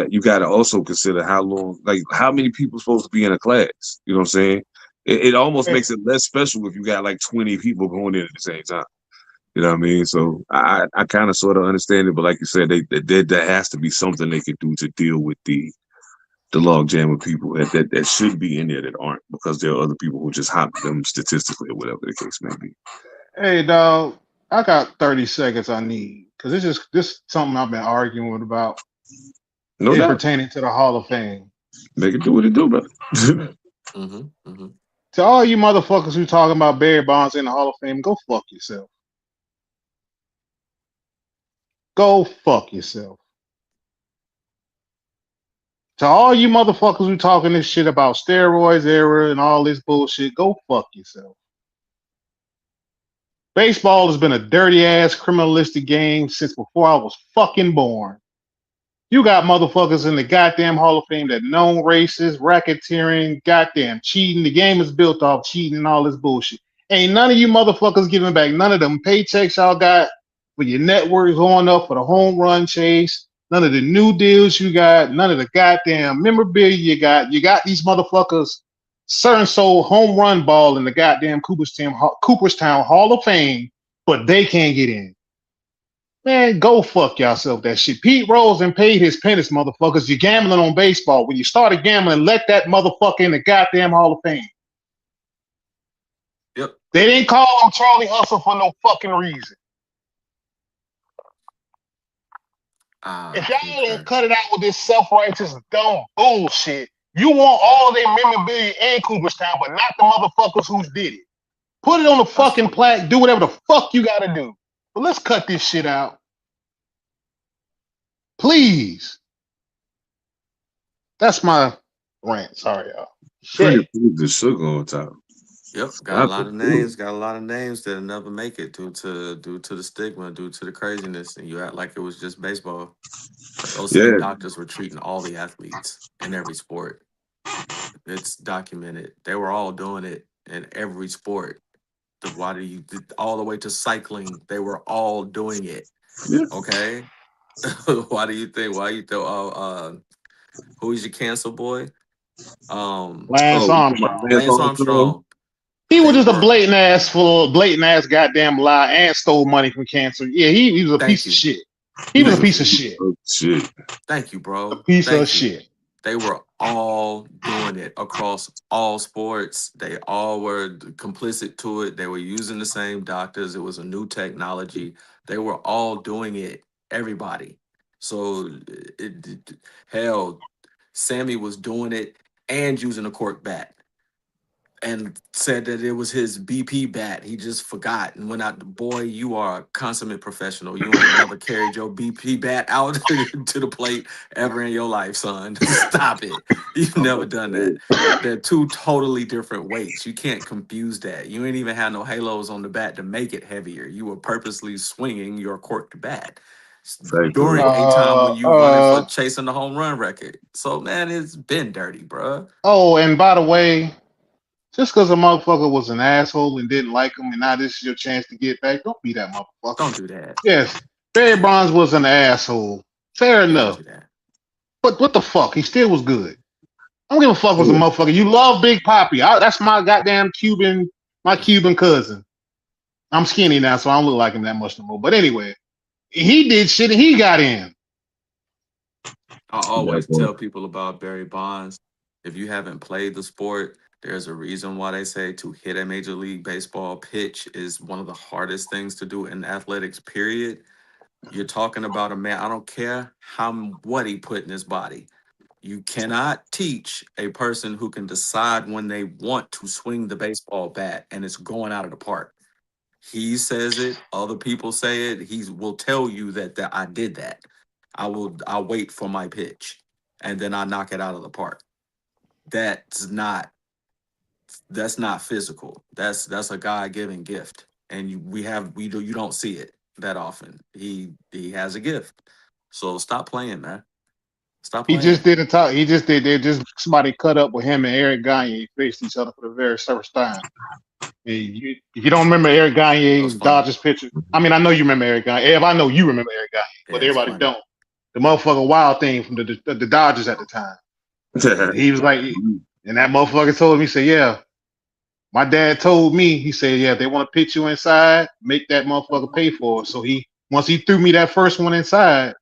Speaker 2: you got to also consider how long, like, how many people supposed to be in a class. You know what I'm saying? It almost makes it less special if you got like 20 people going in at the same time. You know what I mean? So I kind of sort of understand it, but like you said, there has to be something they could do to deal with the logjam of people that should be in there that aren't because there are other people who just hop them statistically or whatever the case may be.
Speaker 6: Hey, dog, I got 30 seconds I need because this is something I've been arguing about
Speaker 2: No
Speaker 6: it
Speaker 2: doubt.
Speaker 6: pertaining to the Hall of Fame.
Speaker 2: Make it do what it do, bro.
Speaker 6: To all you motherfuckers who talking about Barry Bonds in the Hall of Fame, go fuck yourself. Go fuck yourself. To all you motherfuckers who talking this shit about steroids era and all this bullshit, go fuck yourself. Baseball has been a dirty ass criminalistic game since before I was fucking born. You got motherfuckers in the goddamn Hall of Fame that known racist, racketeering, goddamn cheating. The game is built off cheating and all this bullshit. Ain't none of you motherfuckers giving back none of them paychecks y'all got for your networks going up for the home run chase. None of the new deals you got. None of the goddamn memorabilia you got. You got these motherfuckers certain soul home run ball in the goddamn Cooperstown Hall of Fame, but they can't get in. Man, go fuck yourself that shit. Pete Rose and paid his penance, motherfuckers. You're gambling on baseball. When you started gambling, let that motherfucker in the goddamn Hall of Fame.
Speaker 7: Yep.
Speaker 6: They didn't call him Charlie Hustle for no fucking reason. If y'all don't cut it out with this self-righteous dumb bullshit, you want all of their memorabilia in Cooperstown, but not the motherfuckers who did it. Put it on the fucking plaque. Do whatever the fuck you gotta do. But let's cut this shit out. Please. That's my rant. Sorry, y'all.
Speaker 2: Pretty
Speaker 6: Shit.
Speaker 2: the sugar on top.
Speaker 7: Yep, got a lot of names. Got a lot of names that'll never make it due to the stigma, due to the craziness, and you act like it was just baseball. Those same doctors were treating all the athletes in every sport. It's documented. They were all doing it in every sport. All the way to cycling? They were all doing it.
Speaker 2: Yeah.
Speaker 7: Okay. Why you think? Who's your cancel boy?
Speaker 6: Lance Armstrong.
Speaker 7: Lance Armstrong.
Speaker 6: He was just a blatant ass goddamn lie and stole money from cancer. Yeah, he was a piece of shit. He was a piece of shit.
Speaker 7: Thank you, bro.
Speaker 6: A piece of shit.
Speaker 7: They were all doing it across all sports. They all were complicit to it. They were using the same doctors. It was a new technology. They were all doing it. Everybody. So, hell, Sammy was doing it and using a cork bat. And said that it was his BP bat. He just forgot and went out. Boy, you are a consummate professional. You ain't never carried your BP bat out to the plate ever in your life, son. Stop it. You've never done that. They're two totally different weights. You can't confuse that. You ain't even had no halos on the bat to make it heavier. You were purposely swinging your corked bat during a time when you running for chasing the home run record. So, man, it's been dirty, bro.
Speaker 6: Oh, and by the way, just because a motherfucker was an asshole and didn't like him, and now this is your chance to get back, don't be that motherfucker.
Speaker 7: Don't do that.
Speaker 6: Yes, Barry Bonds was an asshole. Fair enough.
Speaker 7: Don't do that.
Speaker 6: But what the fuck? He still was good. I don't give a fuck was a motherfucker. You love Big Papi. That's my goddamn Cuban cousin. I'm skinny now, so I don't look like him that much no more. But anyway, he did shit and he got in.
Speaker 7: I always tell people about Barry Bonds. If you haven't played the sport, there's a reason why they say to hit a Major League Baseball pitch is one of the hardest things to do in athletics, period. You're talking about a man, I don't care what he put in his body. You cannot teach a person who can decide when they want to swing the baseball bat and it's going out of the park. He says it, other people say it. He will tell you that I did that. I'll wait for my pitch and then I knock it out of the park. That's not physical. That's a God-given gift, and you don't see it that often. He has a gift, so stop playing, man. Stop playing.
Speaker 6: He just didn't talk. He just did. Just somebody cut up with him and Eric Gagne faced each other for the very first time. If you don't remember Eric Gagne's Dodgers pitcher, I mean, I know you remember Eric Gagne. I know you remember Eric Gagne, but everybody don't. The motherfucking wild thing from the Dodgers at the time. He was like, and that motherfucker told me, he said, yeah. My dad told me, he said, yeah, if they want to pitch you inside, make that motherfucker pay for it. So once he threw me that first one inside,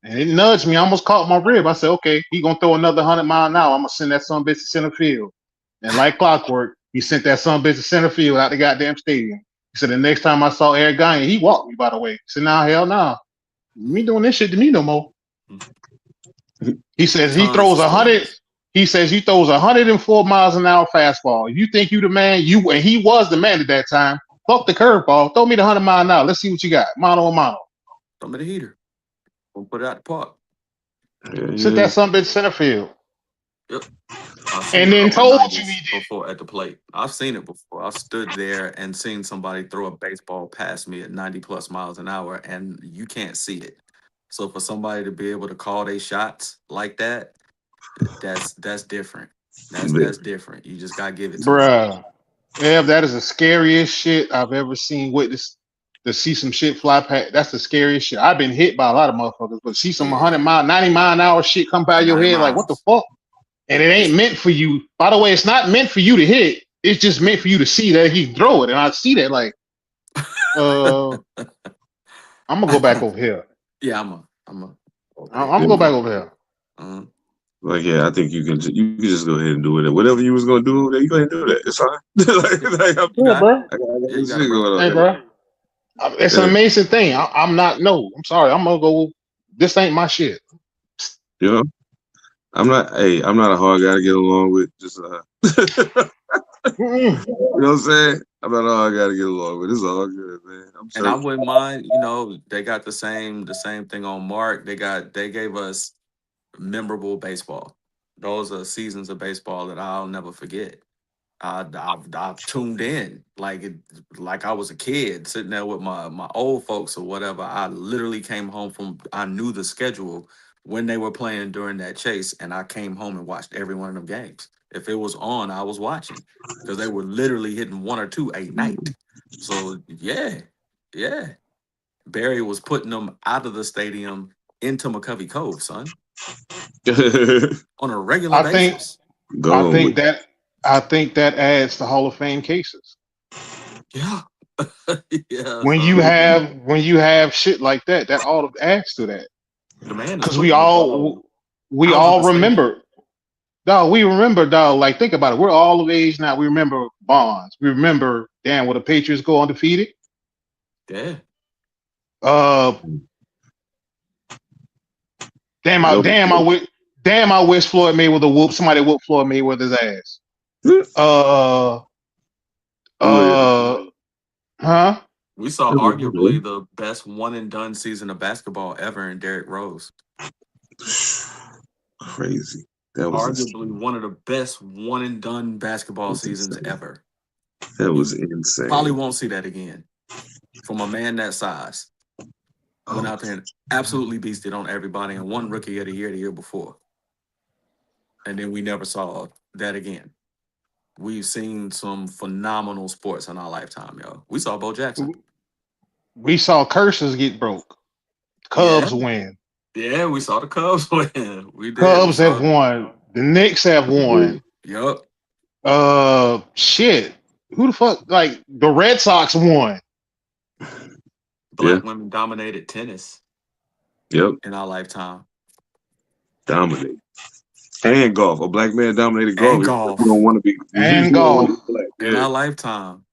Speaker 6: and it nudged me, I almost caught my rib. I said, okay, he gonna throw another 100 mile an hour. I'm gonna send that son bitch to center field. And like clockwork, he sent that son bitch to center field out the goddamn stadium. He said the next time I saw Eric Gagne, he walked me, by the way. He said, nah, hell nah. Me doing this shit to me no more. He says he throws 100. He says he throws 104 miles an hour fastball. You think you the man? And he was the man at that time. Fuck the curveball. Throw me the 100 mile an hour. Let's see what you got. Mano a mano.
Speaker 7: Throw me the heater. We'll put it out the park.
Speaker 6: Sit that son bitch center field.
Speaker 7: Yep.
Speaker 6: And then told you he did
Speaker 7: before at the plate. I've seen it before. I've stood there and seen somebody throw a baseball past me at 90 plus miles an hour, and you can't see it. So for somebody to be able to call their shots like that, that's different. That's different. You just gotta give it to
Speaker 6: bruh. Yeah, that is the scariest shit I've ever seen. Witness to see some shit fly past. That's the scariest shit. I've been hit by a lot of motherfuckers, but see some 100 mile, 90 mile an hour shit come by your head, like what the fuck? And it ain't meant for you. By the way, it's not meant for you to hit. It's just meant for you to see that he throw it. And I see that like, I'm gonna go back over here.
Speaker 7: Yeah, I'm
Speaker 6: gonna go back over here.
Speaker 2: Like, yeah, I think you can just go ahead and do it. Whatever you was gonna do, you go ahead and do that. It's fine.
Speaker 6: Bro. Hey, bro. It's an amazing thing. I'm sorry. I'm gonna go. This ain't my shit.
Speaker 2: You know, I'm not a hard guy to get along with. Just you know what I'm saying? I'm not a hard guy to get along with. It's all good, man.
Speaker 7: And I wouldn't mind. They got the same thing on Mark. They gave us memorable baseball. Those are seasons of baseball that I'll never forget. I've tuned in like I was a kid sitting there with my old folks or whatever. I literally came home I knew the schedule when they were playing during that chase, and I came home and watched every one of them games. If it was on, I was watching because they were literally hitting one or two a night. So yeah. Barry was putting them out of the stadium into McCovey Cove, son. On a regular basis.
Speaker 6: I
Speaker 2: Go
Speaker 6: think
Speaker 2: with
Speaker 6: that I think that adds to Hall of Fame cases.
Speaker 7: Yeah. Yeah,
Speaker 6: When you
Speaker 7: son.
Speaker 6: have shit like that, that all adds to that.
Speaker 7: The man is
Speaker 6: Because
Speaker 7: putting the ball
Speaker 6: we
Speaker 7: out of
Speaker 6: all
Speaker 7: the stadium.
Speaker 6: remember, dog. We remember, dog. Like think about it. We're all of age now. We remember Bonds. We remember, damn, will the Patriots go undefeated?
Speaker 7: Yeah.
Speaker 6: Uh, damn,
Speaker 2: Go
Speaker 6: I wish Floyd Mayweather whoop somebody whoop Floyd Mayweather's ass.
Speaker 2: with
Speaker 6: Uh, uh, huh?
Speaker 7: We saw arguably the best one and done season of basketball ever in Derrick Rose.
Speaker 2: crazy. That was
Speaker 7: Arguably
Speaker 2: insane.
Speaker 7: one of the best one and done basketball seasons
Speaker 2: Insane.
Speaker 7: ever.
Speaker 2: That was
Speaker 7: You
Speaker 2: insane.
Speaker 7: probably won't see that again from a man that size. Went out there and absolutely beasted on everybody and won Rookie of the year before. And then we never saw that again. We've seen some phenomenal sports in our lifetime, yo. We saw Bo Jackson.
Speaker 6: We saw curses get broke.
Speaker 7: Yeah.
Speaker 6: Cubs win.
Speaker 7: Yeah, we saw the Cubs win. We did.
Speaker 6: Cubs have won. The Knicks have won.
Speaker 7: Yup.
Speaker 6: Shit. Who the fuck? Like the Red Sox won.
Speaker 7: Black women dominated tennis.
Speaker 2: Yep.
Speaker 7: In our lifetime.
Speaker 2: Dominate. And golf. A black man dominated golf.
Speaker 7: And golf.
Speaker 2: You don't want to be.
Speaker 6: And golf.
Speaker 2: Black.
Speaker 7: In our lifetime.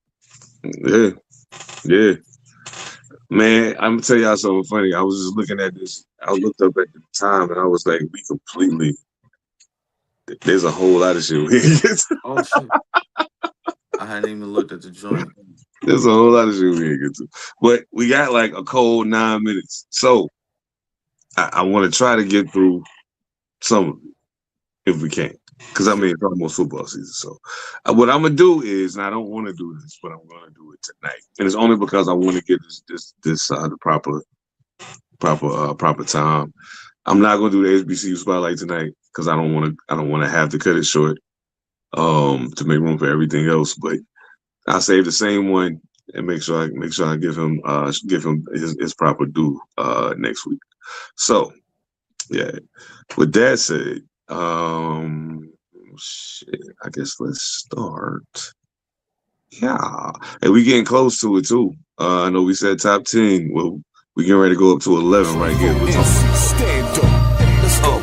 Speaker 2: Yeah. Yeah. Man, I'm gonna tell y'all something funny. I was just looking at this. I looked up at the time and I was like, we completely. There's a whole lot of shit we ain't get to.
Speaker 7: Oh shit. I hadn't even looked at the joint.
Speaker 2: There's a whole lot of shit we ain't get to. But we got like a cold 9 minutes. So I want to try to get through some of it if we can. Because I mean it's almost football season. So what I'm gonna do is, and I don't want to do this, but I'm gonna do it tonight. And it's only because I want to get this the proper time. I'm not gonna do the HBCU spotlight tonight because I don't want to have to cut it short to make room for everything else. But I'll save the same one and make sure I give him his proper due next week. So yeah. With that said, shit, I guess let's start. Yeah, and we getting close to it too. I know we said top 10. Well, we getting ready to go up to 11 right here.
Speaker 8: Stand up. Let's go.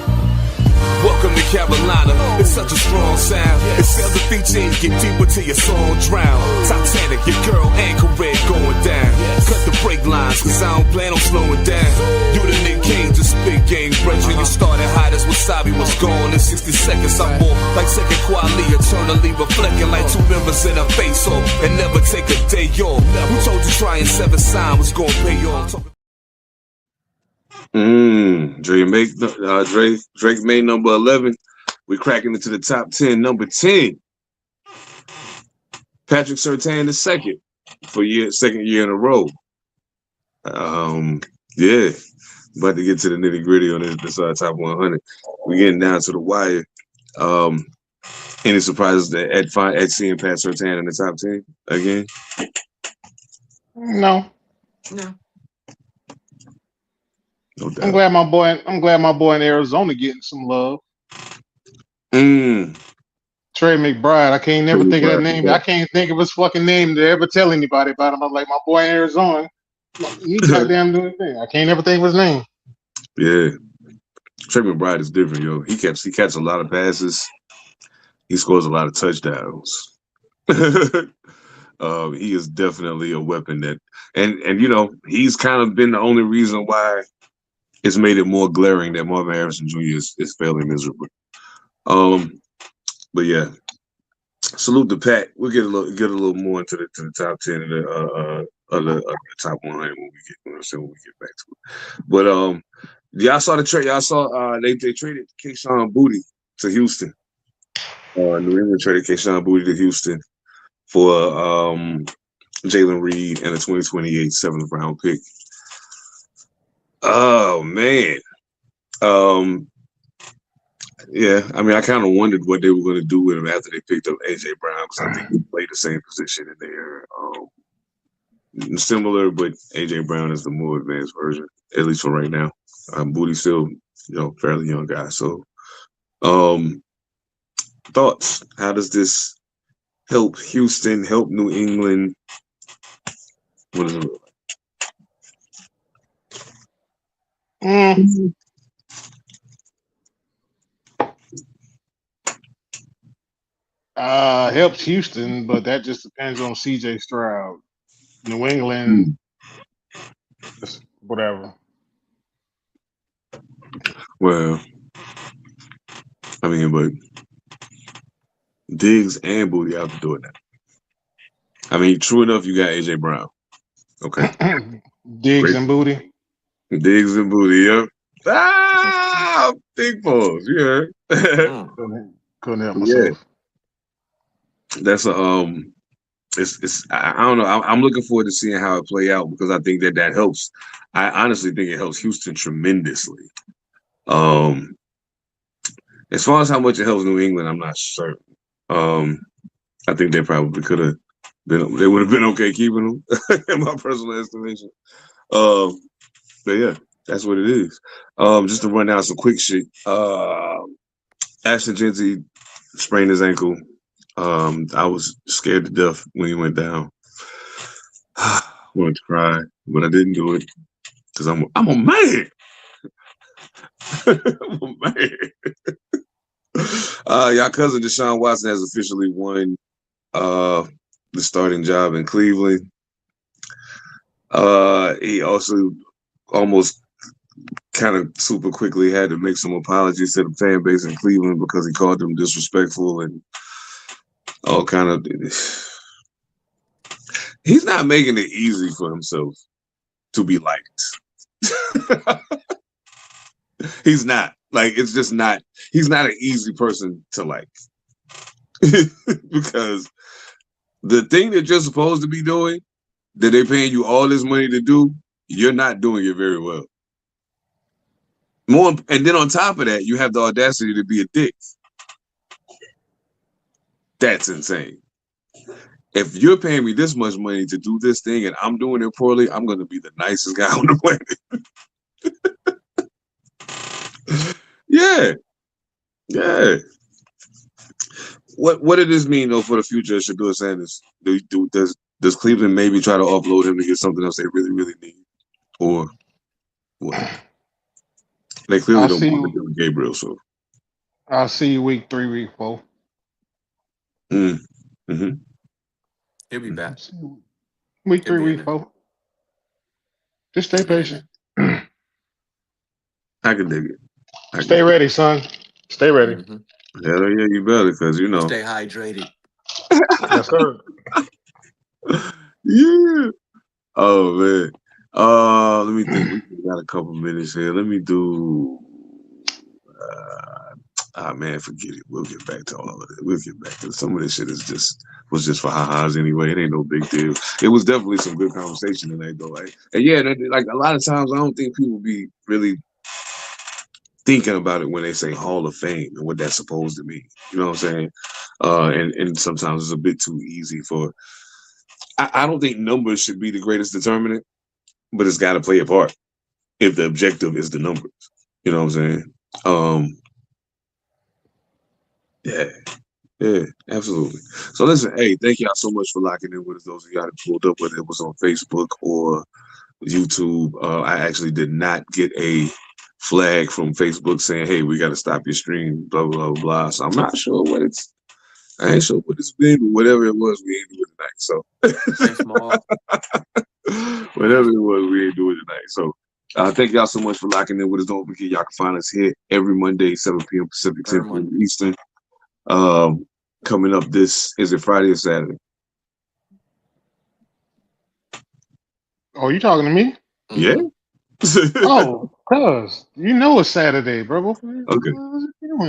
Speaker 8: Welcome to Carolina. It's such a strong sound. It's feel the feature, get deeper till your soul drown. Titanic, your girl anchor red going down. Cut the brake lines, cause I don't plan on slowing down. You the Nick Cage, just big game breaks. When you started hot as wasabi was gone in 60 seconds. I'm more like second quality, eternally reflecting like two members in a face off. And never take a day off. Who told you trying 7 sign was gonna pay off?
Speaker 2: Drake made number 11. We're cracking into the top 10. Number 10, Patrick Surtain II for second year in a row. Yeah, about to get to the nitty gritty on this top 100. We're getting down to the wire. Any surprises at seeing Pat Surtain in the top 10 again?
Speaker 6: No.
Speaker 2: No doubt.
Speaker 6: I'm glad my boy in Arizona getting some love. Trey McBride. I can't never think of that name. I can't think of his fucking name to ever tell anybody about him. I'm like, my boy in Arizona. He goddamn doing his thing. I can't never think of his name.
Speaker 2: Yeah. Trey McBride is different, yo. He catches a lot of passes. He scores a lot of touchdowns. He is definitely a weapon that, and you know, he's kind of been the only reason why it's made it more glaring that Marvin Harrison Jr. is failing miserably. But yeah, salute to Pat. We'll get a little more into the top 10 of the top 100 when we get back to it. But y'all saw the trade. Y'all saw they traded Kayshon Boutte to Houston. New England traded Kayshon Boutte to Houston for Jalen Reed and a 2028 7th round pick. Oh man. Yeah, I mean, I kind of wondered what they were going to do with him after they picked up AJ Brown, because I think he played the same position in there. Similar, but AJ Brown is the more advanced version, at least for right now. Boutte's still, fairly young guy. So, thoughts? How does this help Houston? Help New England? What does it look like?
Speaker 6: Helps Houston, but that just depends on CJ Stroud. New England, just whatever.
Speaker 2: Well, I mean, but Diggs and Booty out the door now. I mean, true enough, you got AJ Brown. Okay.
Speaker 6: Diggs
Speaker 2: Great.
Speaker 6: and Booty.
Speaker 2: Diggs and Booty, yep. Ah, big balls, yeah.
Speaker 6: Couldn't help myself.
Speaker 2: That's a it's I don't know. I'm looking forward to seeing how it play out because I think that helps. I honestly think it helps Houston tremendously. As far as how much it helps New England, I'm not certain. I think they probably could have been. They would have been okay keeping them, in my personal estimation. But yeah, that's what it is. Just to run down some quick shit. Ashton Genty sprained his ankle. I was scared to death when he went down. Wanted to cry, but I didn't do it because I'm a man. I'm a man. Y'all cousin Deshaun Watson has officially won the starting job in Cleveland. He also almost kind of super quickly had to make some apologies to the fan base in Cleveland because he called them disrespectful and all kind of. He's not making it easy for himself to be liked. He's not. Like, it's just not. He's not an easy person to like. Because the thing that you're supposed to be doing, that they're paying you all this money to do, you're not doing it very well. And then on top of that, you have the audacity to be a dick. That's insane. If you're paying me this much money to do this thing and I'm doing it poorly, I'm going to be the nicest guy on the planet. Yeah. What did this mean though for the future of Shedeur Sanders? Does Cleveland maybe try to offload him to get something else they really, really need, or what? They clearly don't want to do Gabriel. So
Speaker 6: I'll see you week 3, week 4.
Speaker 2: Mm-hmm.
Speaker 7: He'll be back.
Speaker 6: Week 3, week 4. Just stay patient.
Speaker 2: I can dig it.
Speaker 6: Stay ready, son. Stay ready.
Speaker 7: Mm-hmm.
Speaker 2: Hell yeah, you better, because you know.
Speaker 7: Stay hydrated.
Speaker 6: Yes, sir.
Speaker 2: Yeah. Oh man. Let me think. We got a couple minutes here. Let me do. Man, forget it. We'll get back to all of it. We'll get back to some of this shit. Was just for ha-has anyway. It ain't no big deal. It was definitely some good conversation tonight, though. Like, and yeah, like a lot of times, I don't think people be really thinking about it when they say Hall of Fame and what that's supposed to mean. You know what I'm saying? And sometimes it's a bit too easy for. I don't think numbers should be the greatest determinant, but it's got to play a part if the objective is the numbers. You know what I'm saying? Yeah, absolutely. So listen, hey, thank y'all so much for locking in with us. Those of y'all that pulled up, whether it was on Facebook or YouTube. I actually did not get a flag from Facebook saying, hey, we got to stop your stream, blah, blah, blah, blah. So I'm not sure what I ain't sure what it's been, but whatever it was, we ain't do it tonight. So whatever it was, we ain't do it tonight. So thank y'all so much for locking in with us. Don't forget, y'all can find us here every Monday, 7 p.m. Pacific, 10 p.m. Eastern. Coming up, is it Friday or Saturday?
Speaker 6: Oh, you talking to me?
Speaker 2: Yeah.
Speaker 6: Oh, cuz you know it's Saturday, bro.
Speaker 2: Okay.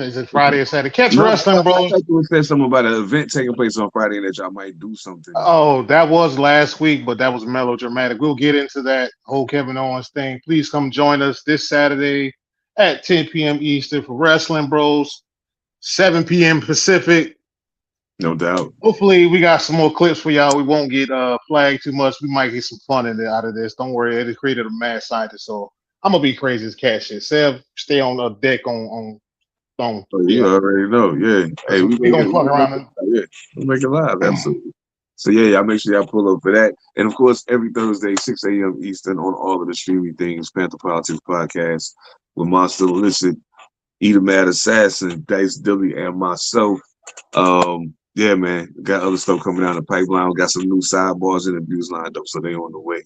Speaker 6: Is it Friday or Saturday? Catch wrestling, bro.
Speaker 2: I thought you said something about an event taking place on Friday and that y'all might do something.
Speaker 6: Oh, that was last week, but that was melodramatic. We'll get into that whole Kevin Owens thing. Please come join us this Saturday at 10 p.m. Eastern for Wrestling Bros, 7 p.m. Pacific.
Speaker 2: No doubt.
Speaker 6: Hopefully, we got some more clips for y'all. We won't get flagged too much. We might get some fun out of this. Don't worry, it created a mad scientist, so I'm gonna be crazy as cat shit. Sev, stay on the deck on So
Speaker 2: Oh, you
Speaker 6: yeah,
Speaker 2: already know. Yeah. Hey,
Speaker 6: we gonna fuck around.
Speaker 2: We'll make it live. Absolutely. So yeah, y'all make sure y'all pull up for that. And of course, every Thursday, 6 a.m. Eastern on all of the streaming things, Panther Politics Podcast with Monster Illicit, Eat Mad Assassin, Dice W, and myself. Yeah, man, got other stuff coming down the pipeline. We got some new sidebars and interviews lined up, so they on the way.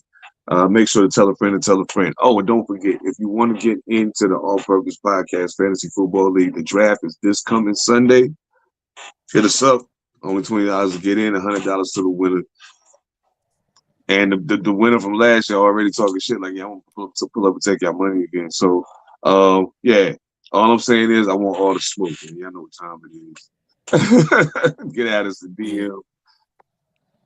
Speaker 2: Make sure to tell a friend and tell a friend. Oh, and don't forget, if you want to get into the All Purpose Podcast Fantasy Football League, the draft is this coming Sunday. Hit us up. Only $20 to get in, $100 to the winner. And the winner from last year already talking shit like, yeah, I'm going to pull up and take your money again. So, yeah, all I'm saying is I want all the smoke. And y'all know what time it is. Get at us at DM.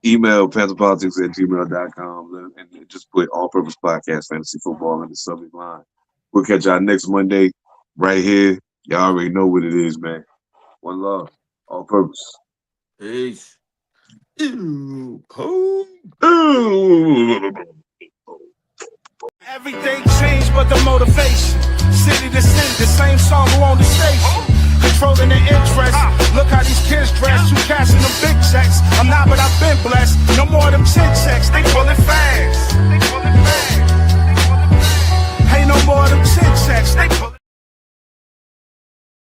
Speaker 2: Email pantherpolitics@gmail.com and just put All Purpose Podcast Fantasy Football in the subject line. We'll catch y'all next Monday right here. Y'all already know what it is, man. One love. All Purpose.
Speaker 7: Peace.
Speaker 1: Everything changed but the motivation. City to city, the same song who on the station. Controlling the interest. Look how these kids dress. You cashing them big checks. I'm not, but I've been blessed. No more of them chin checks. They pulling fast.